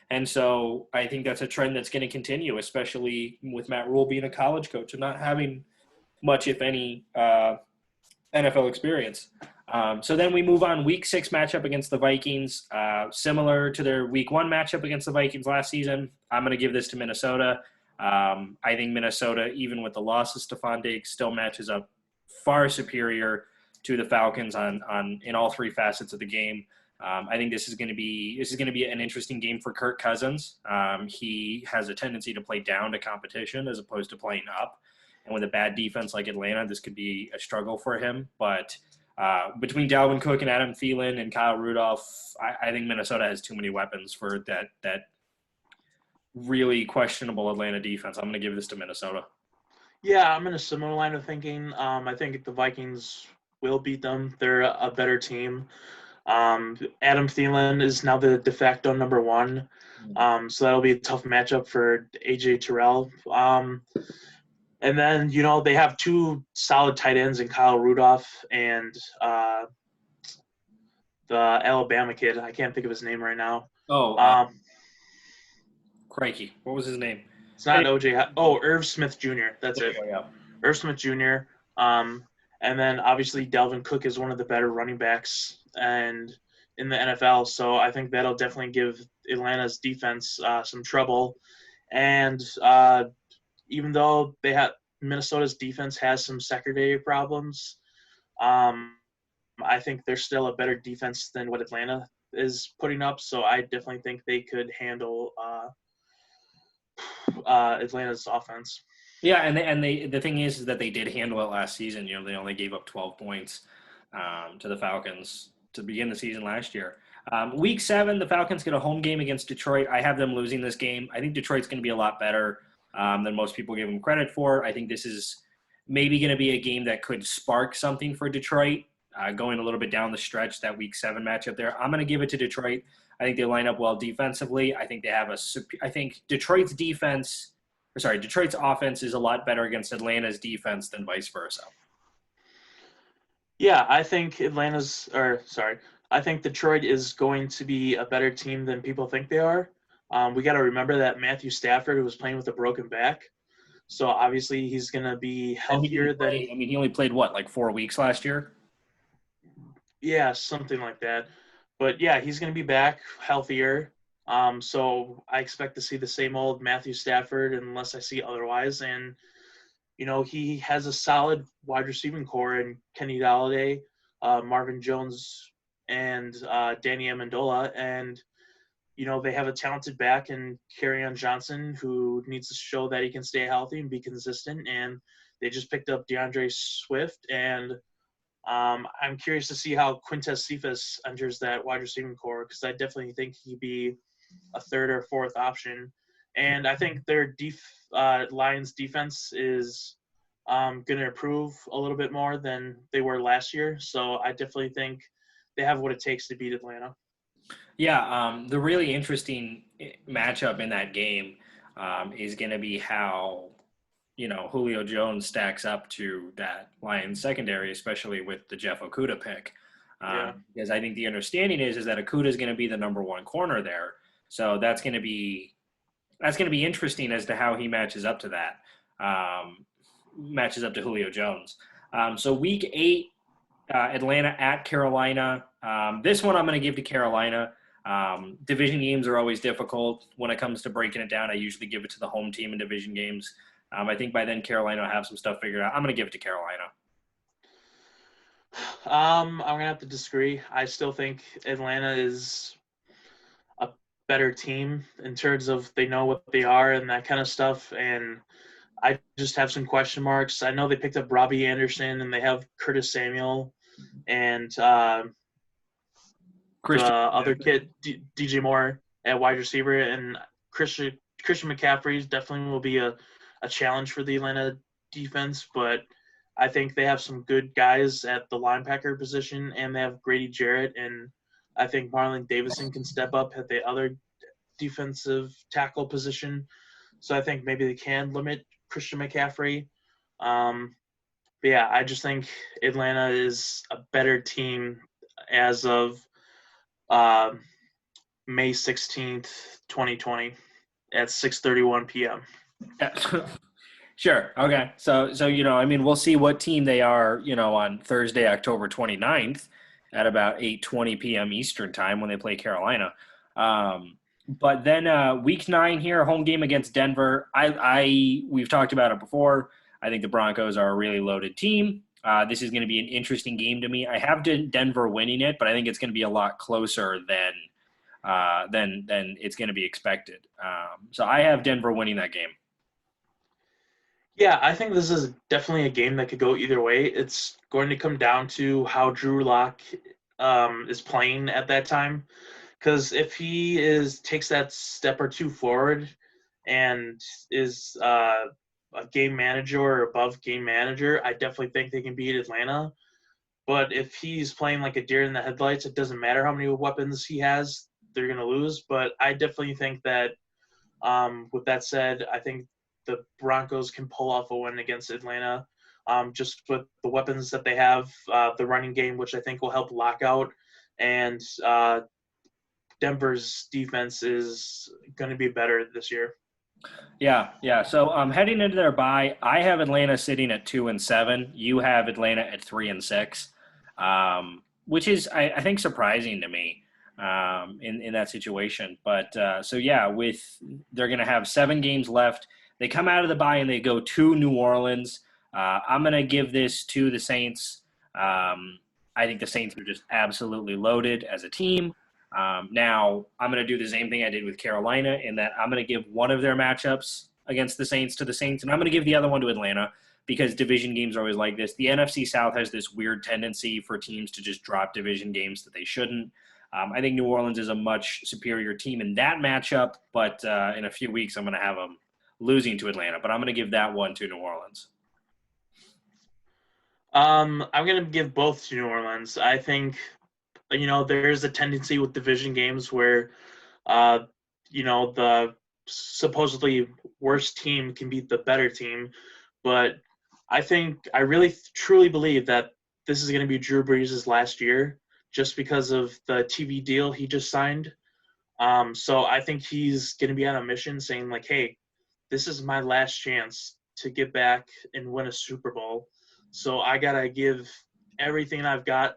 and so I think that's a trend that's going to continue, especially with Matt Rule being a college coach and not having much, if any, NFL experience. So then we move on. Week 6 matchup against the Vikings, similar to their Week 1 matchup against the Vikings last season. I'm going to give this to Minnesota. I think Minnesota, even with the loss of Stephon Diggs, still matches up far superior to the Falcons in all 3 facets of the game. I think this is going to be an interesting game for Kirk Cousins. He has a tendency to play down to competition as opposed to playing up. And with a bad defense like Atlanta, this could be a struggle for him. But between Dalvin Cook and Adam Thielen and Kyle Rudolph, I think Minnesota has too many weapons for that really questionable Atlanta defense. I'm going to give this to Minnesota. Yeah, I'm in a similar line of thinking. I think the Vikings will beat them. They're a better team. Adam Thielen is now the de facto number 1. So that'll be a tough matchup for A.J. Terrell. And then, they have 2 solid tight ends in Kyle Rudolph and the Alabama kid. I can't think of his name right now. Crikey. What was his name? It's not O.J. Irv Smith Jr. That's it. Yeah. Irv Smith Jr. And then obviously Dalvin Cook is one of the better running backs and in the NFL. So I think that'll definitely give Atlanta's defense some trouble. And even though Minnesota's defense has some secondary problems, um, I think they're still a better defense than what Atlanta is putting up. So I definitely think they could handle Atlanta's offense. Yeah, and the thing is that they did handle it last season. They only gave up 12 points to the Falcons to begin the season last year. Week 7, the Falcons get a home game against Detroit. I have them losing this game. I think Detroit's going to be a lot better than most people give them credit for. I think this is maybe going to be a game that could spark something for Detroit going a little bit down the stretch, that Week 7 matchup there. I'm going to give it to Detroit. I think they line up well defensively. I think they have I think Detroit's offense is a lot better against Atlanta's defense than vice versa. Yeah, I think I think Detroit is going to be a better team than people think they are. We got to remember that Matthew Stafford was playing with a broken back, so obviously he's going to be healthier than. He only played like 4 weeks last year. Yeah, something like that. But yeah, he's going to be back healthier. So I expect to see the same old Matthew Stafford unless I see otherwise. And he has a solid wide receiving core in Kenny Golladay, Marvin Jones, and Danny Amendola. And, they have a talented back in Kerryon Johnson who needs to show that he can stay healthy and be consistent. And they just picked up DeAndre Swift. And I'm curious to see how Quintez Cephas enters that wide receiving core because I definitely think he'd be a third or fourth option. And I think their Lions defense is going to improve a little bit more than they were last year. So I definitely think they have what it takes to beat Atlanta. Yeah, the really interesting matchup in that game is going to be how Julio Jones stacks up to that Lions secondary, especially with the Jeff Okudah pick. Because I think the understanding is that Okudah is going to be the number 1 corner there. So that's going to be interesting as to how he matches up to that, matches up to Julio Jones. So Week 8, Atlanta at Carolina. This one I'm going to give to Carolina. Division games are always difficult. When it comes to breaking it down, I usually give it to the home team in division games. I think by then Carolina will have some stuff figured out. I'm going to give it to Carolina. I'm going to have to disagree. I still think Atlanta is a better team in terms of they know what they are and that kind of stuff. And I just have some question marks. I know they picked up Robbie Anderson and they have Curtis Samuel and the other kid, DJ Moore at wide receiver. And Christian McCaffrey definitely will be a challenge for the Atlanta defense, but I think they have some good guys at the linebacker position, and they have Grady Jarrett, and I think Marlon Davidson can step up at the other defensive tackle position. So I think maybe they can limit Christian McCaffrey. But yeah, I just think Atlanta is a better team as of May 16th, 2020 at 6:31 p.m. Sure. Okay. So we'll see what team they are, on Thursday, October 29th at about 8:20 p.m. Eastern time when they play Carolina. But then Week 9 here, home game against Denver. We've talked about it before. I think the Broncos are a really loaded team. This is going to be an interesting game to me. I have Denver winning it, but I think it's going to be a lot closer than it's going to be expected. So I have Denver winning that game. Yeah, I think this is definitely a game that could go either way. It's going to come down to how Drew Lock is playing at that time. Because if he takes that step or two forward and is a game manager or above game manager, I definitely think they can beat Atlanta. But if he's playing like a deer in the headlights, it doesn't matter how many weapons he has, they're going to lose. But I definitely think that, with that said, I think the Broncos can pull off a win against Atlanta, just with the weapons that they have, the running game, which I think will help Lockout, and Denver's defense is going to be better this year. Yeah. So heading into their bye, I have Atlanta sitting at 2-7. You have Atlanta at 3-6, which is I think surprising to me in that situation. But so yeah, with they're going to have 7 games left. They come out of the bye and they go to New Orleans. I'm going to give this to the Saints. I think the Saints are just absolutely loaded as a team. Now, I'm going to do the same thing I did with Carolina in that I'm going to give one of their matchups against the Saints to the Saints, and I'm going to give the other one to Atlanta because division games are always like this. The NFC South has this weird tendency for teams to just drop division games that they shouldn't. I think New Orleans is a much superior team in that matchup, but in a few weeks, I'm going to have them losing to Atlanta, but I'm going to give that one to New Orleans. I'm going to give both to New Orleans. I think, there's a tendency with division games where, uh, the supposedly worst team can beat the better team. But I really truly believe that this is going to be Drew Brees' last year just because of the TV deal he just signed. So I think he's going to be on a mission saying, like, hey, this is my last chance to get back and win a Super Bowl. So I got to give everything I've got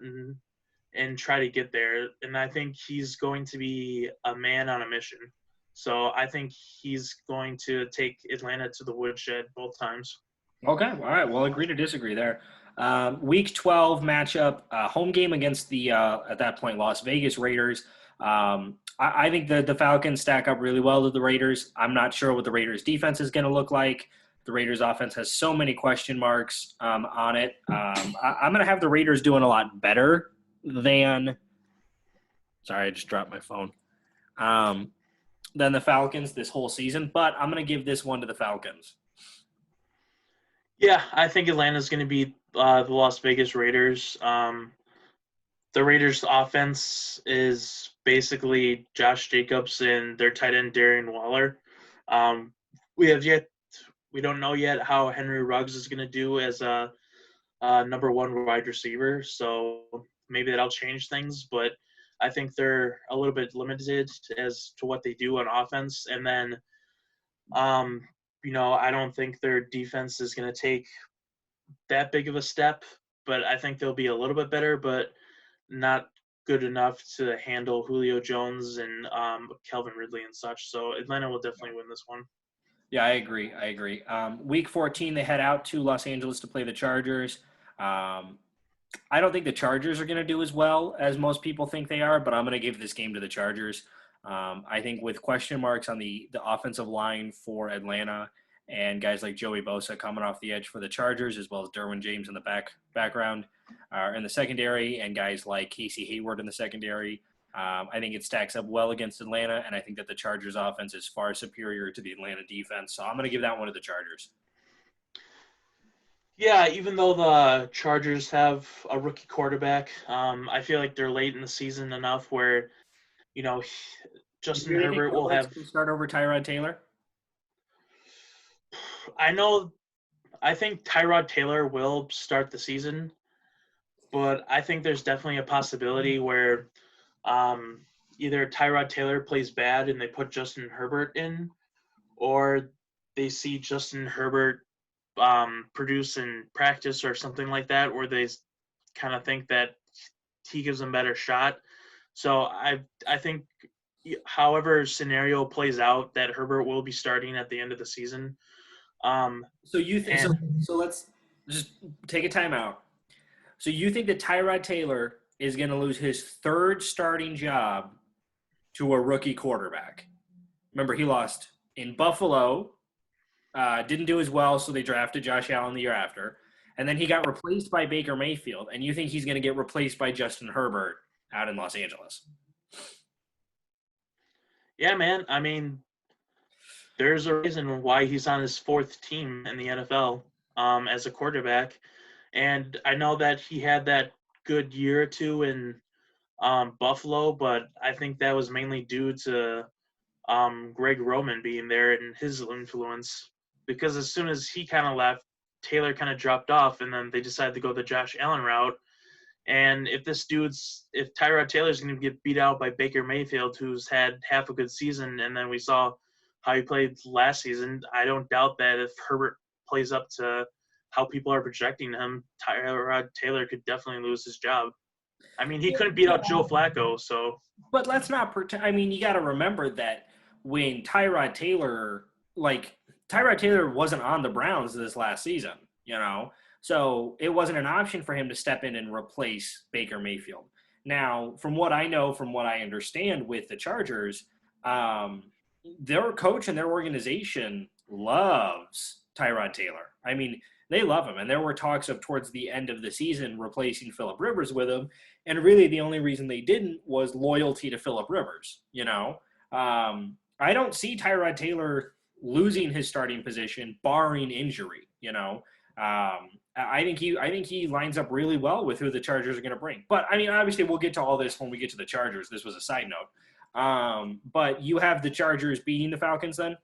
and try to get there. And I think he's going to be a man on a mission. So I think he's going to take Atlanta to the woodshed both times. Okay, all right. Well, agree to disagree there. Week 12 matchup, home game against the at that point Las Vegas Raiders. I think the Falcons stack up really well to the Raiders. I'm not sure what the Raiders defense is going to look like. The Raiders offense has so many question marks on it. I'm going to have the Raiders doing a lot better than. Sorry, I just dropped my phone. Than the Falcons this whole season, but I'm going to give this one to the Falcons. Yeah, I think Atlanta's going to beat the Las Vegas Raiders. The Raiders' offense is basically Josh Jacobs and their tight end Darren Waller. Um, we don't know yet how Henry Ruggs is going to do as a number one wide receiver, so maybe that'll change things. But I think they're a little bit limited as to what they do on offense, and then I don't think their defense is going to take that big of a step, but I think they'll be a little bit better, but not good enough to handle Julio Jones and Calvin Ridley and such. So Atlanta will definitely win this one. Yeah, I agree. Week 14, they head out to Los Angeles to play the Chargers. I don't think the Chargers are going to do as well as most people think they are, but I'm going to give this game to the Chargers. I think with question marks on the offensive line for Atlanta and guys like Joey Bosa coming off the edge for the Chargers, as well as Derwin James in the background in the secondary, and guys like Casey Hayward in the secondary, I think it stacks up well against Atlanta, and I think that the Chargers offense is far superior to the Atlanta defense. So I'm going to give that one to the Chargers. Yeah, even though the Chargers have a rookie quarterback, I feel like they're late in the season enough where, you know, Do Justin you think Herbert will Herbert have. can start over Tyrod Taylor? I think Tyrod Taylor will start the season, but I think there's definitely a possibility where um, either Tyrod Taylor plays bad and they put Justin Herbert in, or they see Justin Herbert produce in practice or something like that, where they kind of think that he gives them a better shot. So I think, however scenario plays out, that Herbert will be starting at the end of the season. So you think so? And So let's just take a timeout. So you think that Tyrod Taylor is going to lose his third starting job to a rookie quarterback? Remember, he lost in Buffalo, didn't do as well, so they drafted Josh Allen the year after, and then he got replaced by Baker Mayfield. And you think he's going to get replaced by Justin Herbert out in Los Angeles? yeah, man, I mean, there's a reason why he's on his fourth team in the NFL as a quarterback. And I know that he had that good year or two in Buffalo, but I think that was mainly due to Greg Roman being there and his influence. Because as soon as he kind of left, Taylor kind of dropped off, and then they decided to go the Josh Allen route. And if Tyrod Taylor's going to get beat out by Baker Mayfield, who's had half a good season, and then we saw how he played last season, I don't doubt that if Herbert plays up to how people are projecting him, Tyrod Taylor could definitely lose his job. I mean, he couldn't beat out Joe Flacco, so. But let's not pretend. I mean, you got to remember that when Tyrod Taylor wasn't on the Browns this last season, so it wasn't an option for him to step in and replace Baker Mayfield. Now, from what I know, from what I understand with the Chargers, their coach and their organization loves Tyrod Taylor. I mean, they love him, and there were talks of towards the end of the season replacing Phillip Rivers with him, and really the only reason they didn't was loyalty to Phillip Rivers. I don't see Tyrod Taylor losing his starting position, barring injury. I think he lines up really well with who the Chargers are going to bring. But I mean, obviously, we'll get to all this when we get to the Chargers. This was a side note. But you have the Chargers beating the Falcons then?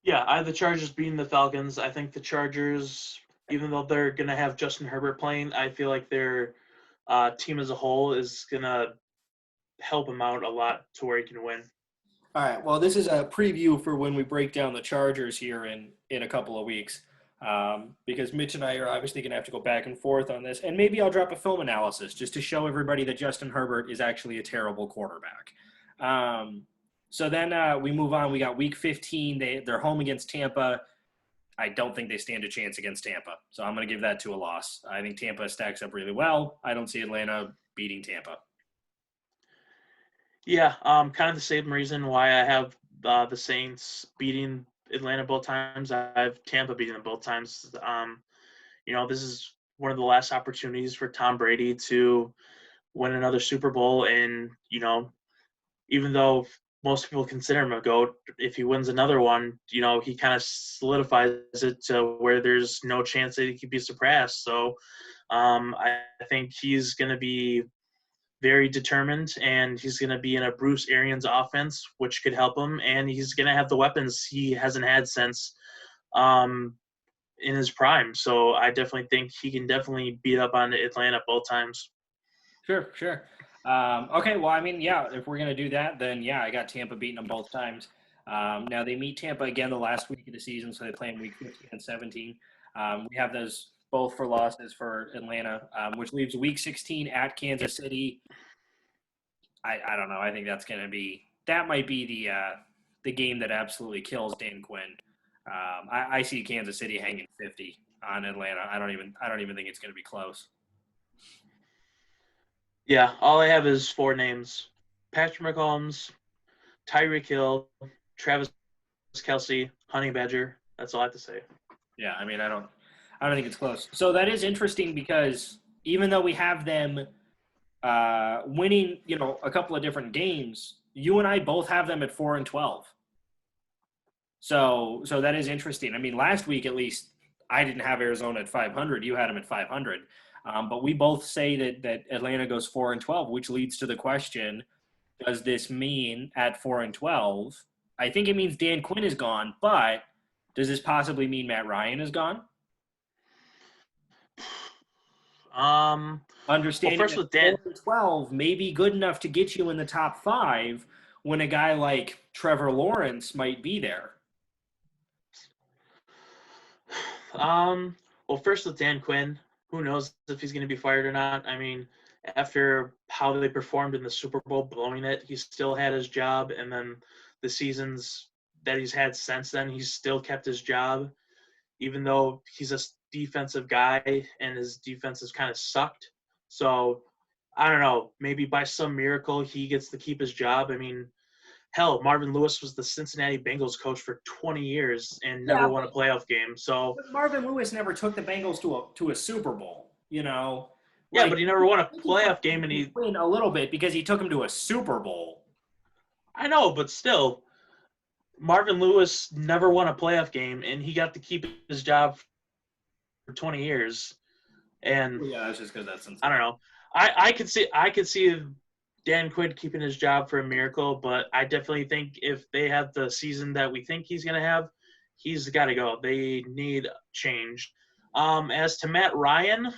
Yeah, I have the Chargers beating the Falcons. I think the Chargers, even though they're going to have Justin Herbert playing, I feel like their team as a whole is going to help him out a lot to where he can win. All right. Well, this is a preview for when we break down the Chargers here in a couple of weeks, because Mitch and I are obviously going to have to go back and forth on this, and maybe I'll drop a film analysis just to show everybody that Justin Herbert is actually a terrible quarterback. So then we move on. We got Week 15. They're home against Tampa. I don't think they stand a chance against Tampa, so I'm going to give that to a loss. I think Tampa stacks up really well. I don't see Atlanta beating Tampa. Yeah, kind of the same reason why I have the Saints beating Atlanta both times. I have Tampa beating them both times. This is one of the last opportunities for Tom Brady to win another Super Bowl, and even though most people consider him a GOAT, if he wins another one, he kind of solidifies it to where there's no chance that he could be surpassed. So I think he's going to be very determined, and he's going to be in a Bruce Arians offense, which could help him, and he's going to have the weapons he hasn't had since in his prime. So I definitely think he can definitely beat up on Atlanta both times. Sure. Okay, well, I mean, yeah, if we're going to do that, then, yeah, I got Tampa beating them both times. Now, they meet Tampa again the last week of the season, so they play in Week 15 and 17. We have those both for losses for Atlanta, which leaves Week 16 at Kansas City. I don't know. I think that might be the game that absolutely kills Dan Quinn. I see Kansas City hanging 50 on Atlanta. I don't even think it's going to be close. Yeah, all I have is 4 names: Patrick Mahomes, Tyreek Hill, Travis Kelce, Honey Badger. That's all I have to say. Yeah, I mean, I don't think it's close. So that is interesting because even though we have them winning, a couple of different games, you and I both have them at 4-12. So that is interesting. I mean, last week at least I didn't have Arizona at 500. You had them at 500. But we both say that Atlanta goes 4-12, which leads to the question: does this mean at 4-12? I think it means Dan Quinn is gone, but does this possibly mean Matt Ryan is gone? Understanding well, first with Dan, 4-12 may be good enough to get you in the top 5 when a guy like Trevor Lawrence might be there. Well, first with Dan Quinn, who knows if he's going to be fired or not. I mean, after how they performed in the Super Bowl, blowing it, he still had his job, and then the seasons that he's had since then, he's still kept his job, even though he's a defensive guy and his defense has kind of sucked. So I don't know, maybe by some miracle he gets to keep his job. I mean, hell, Marvin Lewis was the Cincinnati Bengals coach for 20 years and never won a playoff game. So Marvin Lewis never took the Bengals to a Super Bowl, Yeah, but he never won a playoff game, and he win a little bit because he took him to a Super Bowl. I know, but still, Marvin Lewis never won a playoff game, and he got to keep his job for 20 years. And yeah, that's just because that's I don't know. I could see Dan Quinn keeping his job for a miracle, but I definitely think if they have the season that we think he's going to have, he's got to go. They need change. As to Matt Ryan,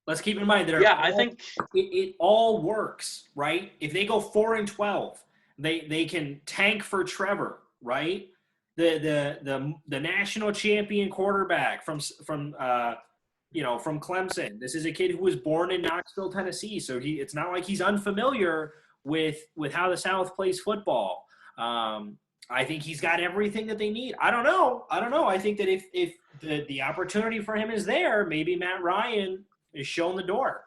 let's keep in mind that I think it all works, right? If they go 4-12, They can tank for Trevor, right? The national champion quarterback from Clemson. This is a kid who was born in Knoxville, Tennessee, so it's not like he's unfamiliar with how the South plays football. I think he's got everything that they need. I don't know. I think that if the opportunity for him is there, maybe Matt Ryan is shown the door.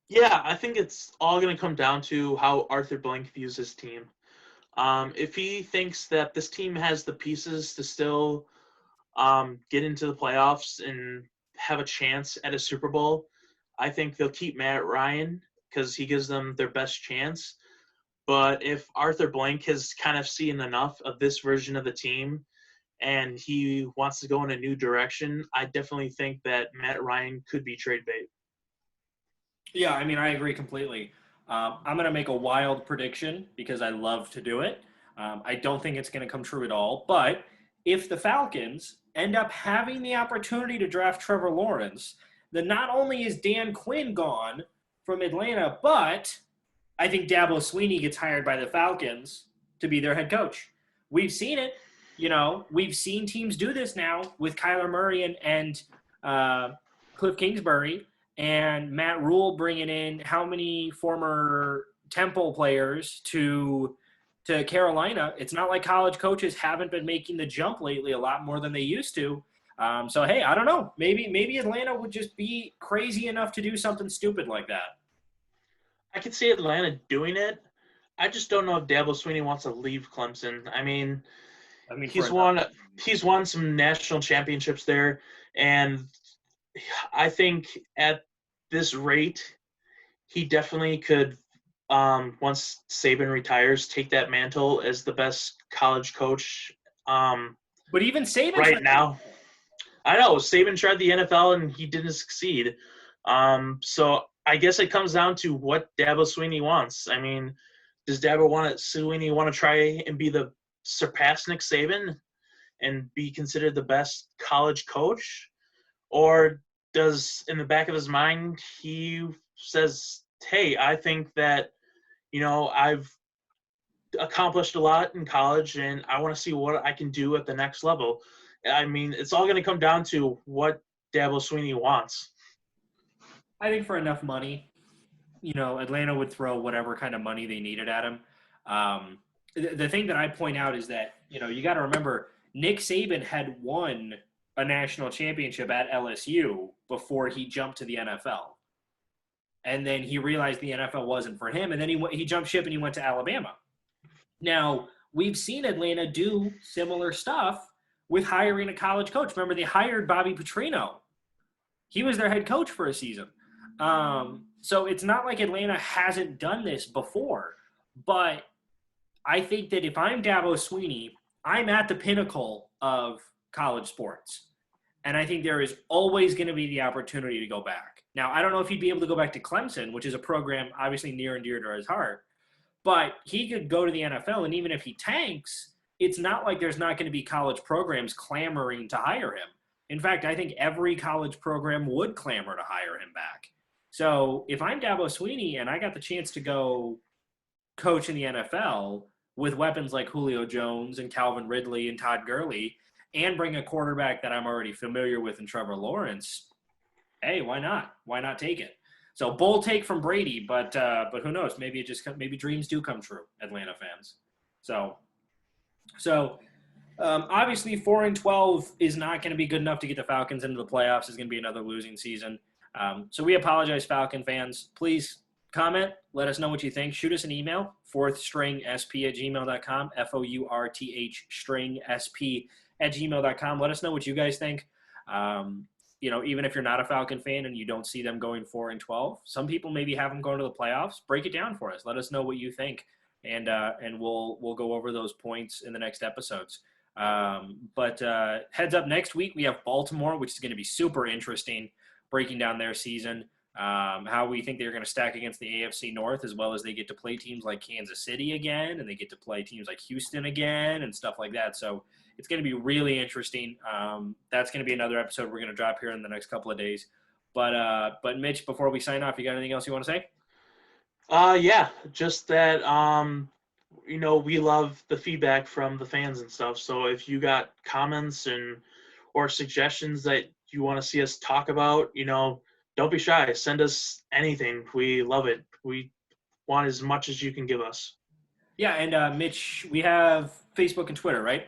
Yeah, I think it's all going to come down to how Arthur Blank views his team. If he thinks that this team has the pieces to still get into the playoffs and have a chance at a Super Bowl, I think they'll keep Matt Ryan because he gives them their best chance. But if Arthur Blank has kind of seen enough of this version of the team and he wants to go in a new direction, I definitely think that Matt Ryan could be trade bait. Yeah, I mean, I agree completely. I'm going to make a wild prediction because I love to do it. I don't think it's going to come true at all. But if the Falcons end up having the opportunity to draft Trevor Lawrence, then not only is Dan Quinn gone from Atlanta, but I think Dabo Swinney gets hired by the Falcons to be their head coach. We've seen it. We've seen teams do this now with Kyler Murray and Cliff Kingsbury and Matt Rule bringing in how many former Temple players to Carolina. It's not like college coaches haven't been making the jump lately a lot more than they used to. So, hey, I don't know. Maybe Atlanta would just be crazy enough to do something stupid like that. I could see Atlanta doing it. I just don't know if Dabo Swinney wants to leave Clemson. I mean, he's won some national championships there, and I think at this rate, he definitely could, once Saban retires, take that mantle as the best college coach. But even Saban right now, I know Saban tried the NFL and he didn't succeed. So I guess it comes down to what Dabo Swinney wants. I mean, does Dabo Swinney want to try and be the surpass Nick Saban and be considered the best college coach, or does in the back of his mind he says, hey, I think that I've accomplished a lot in college and I want to see what I can do at the next level. I mean, it's all going to come down to what Dabo Swinney wants. I think for enough money, Atlanta would throw whatever kind of money they needed at him. The thing that I point out is that, you got to remember Nick Saban had won a national championship at LSU before he jumped to the NFL. And then he realized the NFL wasn't for him. And then he jumped ship and he went to Alabama. Now, we've seen Atlanta do similar stuff with hiring a college coach. Remember, they hired Bobby Petrino. He was their head coach for a season. So it's not like Atlanta hasn't done this before. But I think that if I'm Dabo Swinney, I'm at the pinnacle of college sports. And I think there is always going to be the opportunity to go back. Now, I don't know if he'd be able to go back to Clemson, which is a program obviously near and dear to his heart. But he could go to the NFL, and even if he tanks, it's not like there's not going to be college programs clamoring to hire him. In fact, I think every college program would clamor to hire him back. So if I'm Dabo Swinney and I got the chance to go coach in the NFL with weapons like Julio Jones and Calvin Ridley and Todd Gurley, and bring a quarterback that I'm already familiar with in Trevor Lawrence, hey, why not? Why not take it? So bold take from Brady, but who knows? Maybe maybe dreams do come true, Atlanta fans. So obviously 4-12 is not going to be good enough to get the Falcons into the playoffs. It's going to be another losing season. So we apologize, Falcon fans. Please comment. Let us know what you think. Shoot us an email, fourthstringsp@gmail.com, fourthstringsp@gmail.com. Let us know what you guys think. Even if you're not a Falcon fan and you don't see them going 4-12, some people maybe have them going to the playoffs. Break it down for us. Let us know what you think, and we'll go over those points in the next episodes. But heads up, next week we have Baltimore, which is going to be super interesting, breaking down their season, how we think they're going to stack against the AFC North, as well as they get to play teams like Kansas City again, and they get to play teams like Houston again and stuff like that. So it's going to be really interesting. That's going to be another episode we're going to drop here in the next couple of days. But Mitch, before we sign off, you got anything else you want to say? Yeah, just that we love the feedback from the fans and stuff. So if you got comments or suggestions that you want to see us talk about, don't be shy. Send us anything. We love it. We want as much as you can give us. Yeah, and Mitch, we have Facebook and Twitter, right?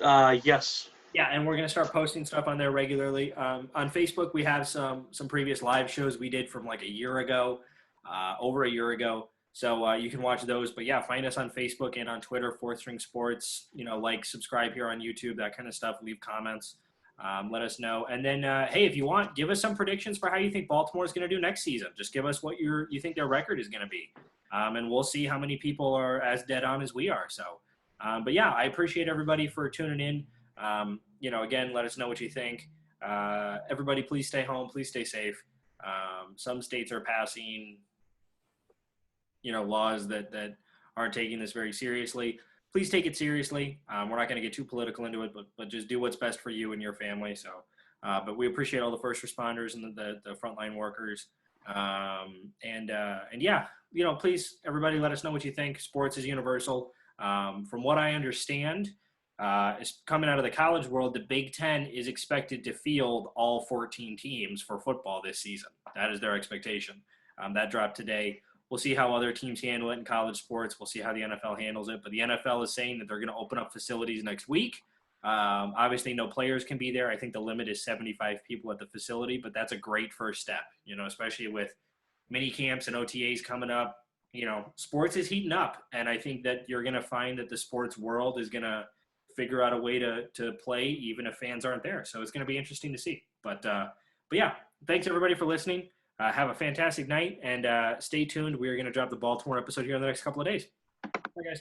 Yes. Yeah, and we're gonna start posting stuff on there regularly. On Facebook, we have some previous live shows we did from like a year ago, over a year ago. So you can watch those. But yeah, find us on Facebook and on Twitter, Fourth String Sports. Like, subscribe here on YouTube, that kind of stuff. Leave comments. Let us know. And then, hey, if you want, give us some predictions for how you think Baltimore is going to do next season. Just give us what you think their record is going to be, and we'll see how many people are as dead on as we are. So, but yeah, I appreciate everybody for tuning in. Again, let us know what you think. Everybody, please stay home. Please stay safe. Some states are passing, laws that aren't taking this very seriously. Please take it seriously. We're not going to get too political into it, but just do what's best for you and your family. So, but we appreciate all the first responders and the frontline workers. And yeah, please, everybody, let us know what you think. Sports is universal. From what I understand, is coming out of the college world, the Big Ten is expected to field all 14 teams for football this season. That is their expectation. That dropped today. We'll see how other teams handle it in college sports. We'll see how the NFL handles it. But the NFL is saying that they're going to open up facilities next week. Obviously, no players can be there. I think the limit is 75 people at the facility, but that's a great first step, especially with mini camps and OTAs coming up. Sports is heating up, and I think that you're going to find that the sports world is going to figure out a way to play even if fans aren't there. So it's going to be interesting to see. But yeah, thanks everybody for listening. Have a fantastic night, and stay tuned. We are going to drop the Baltimore episode here in the next couple of days. Bye, guys.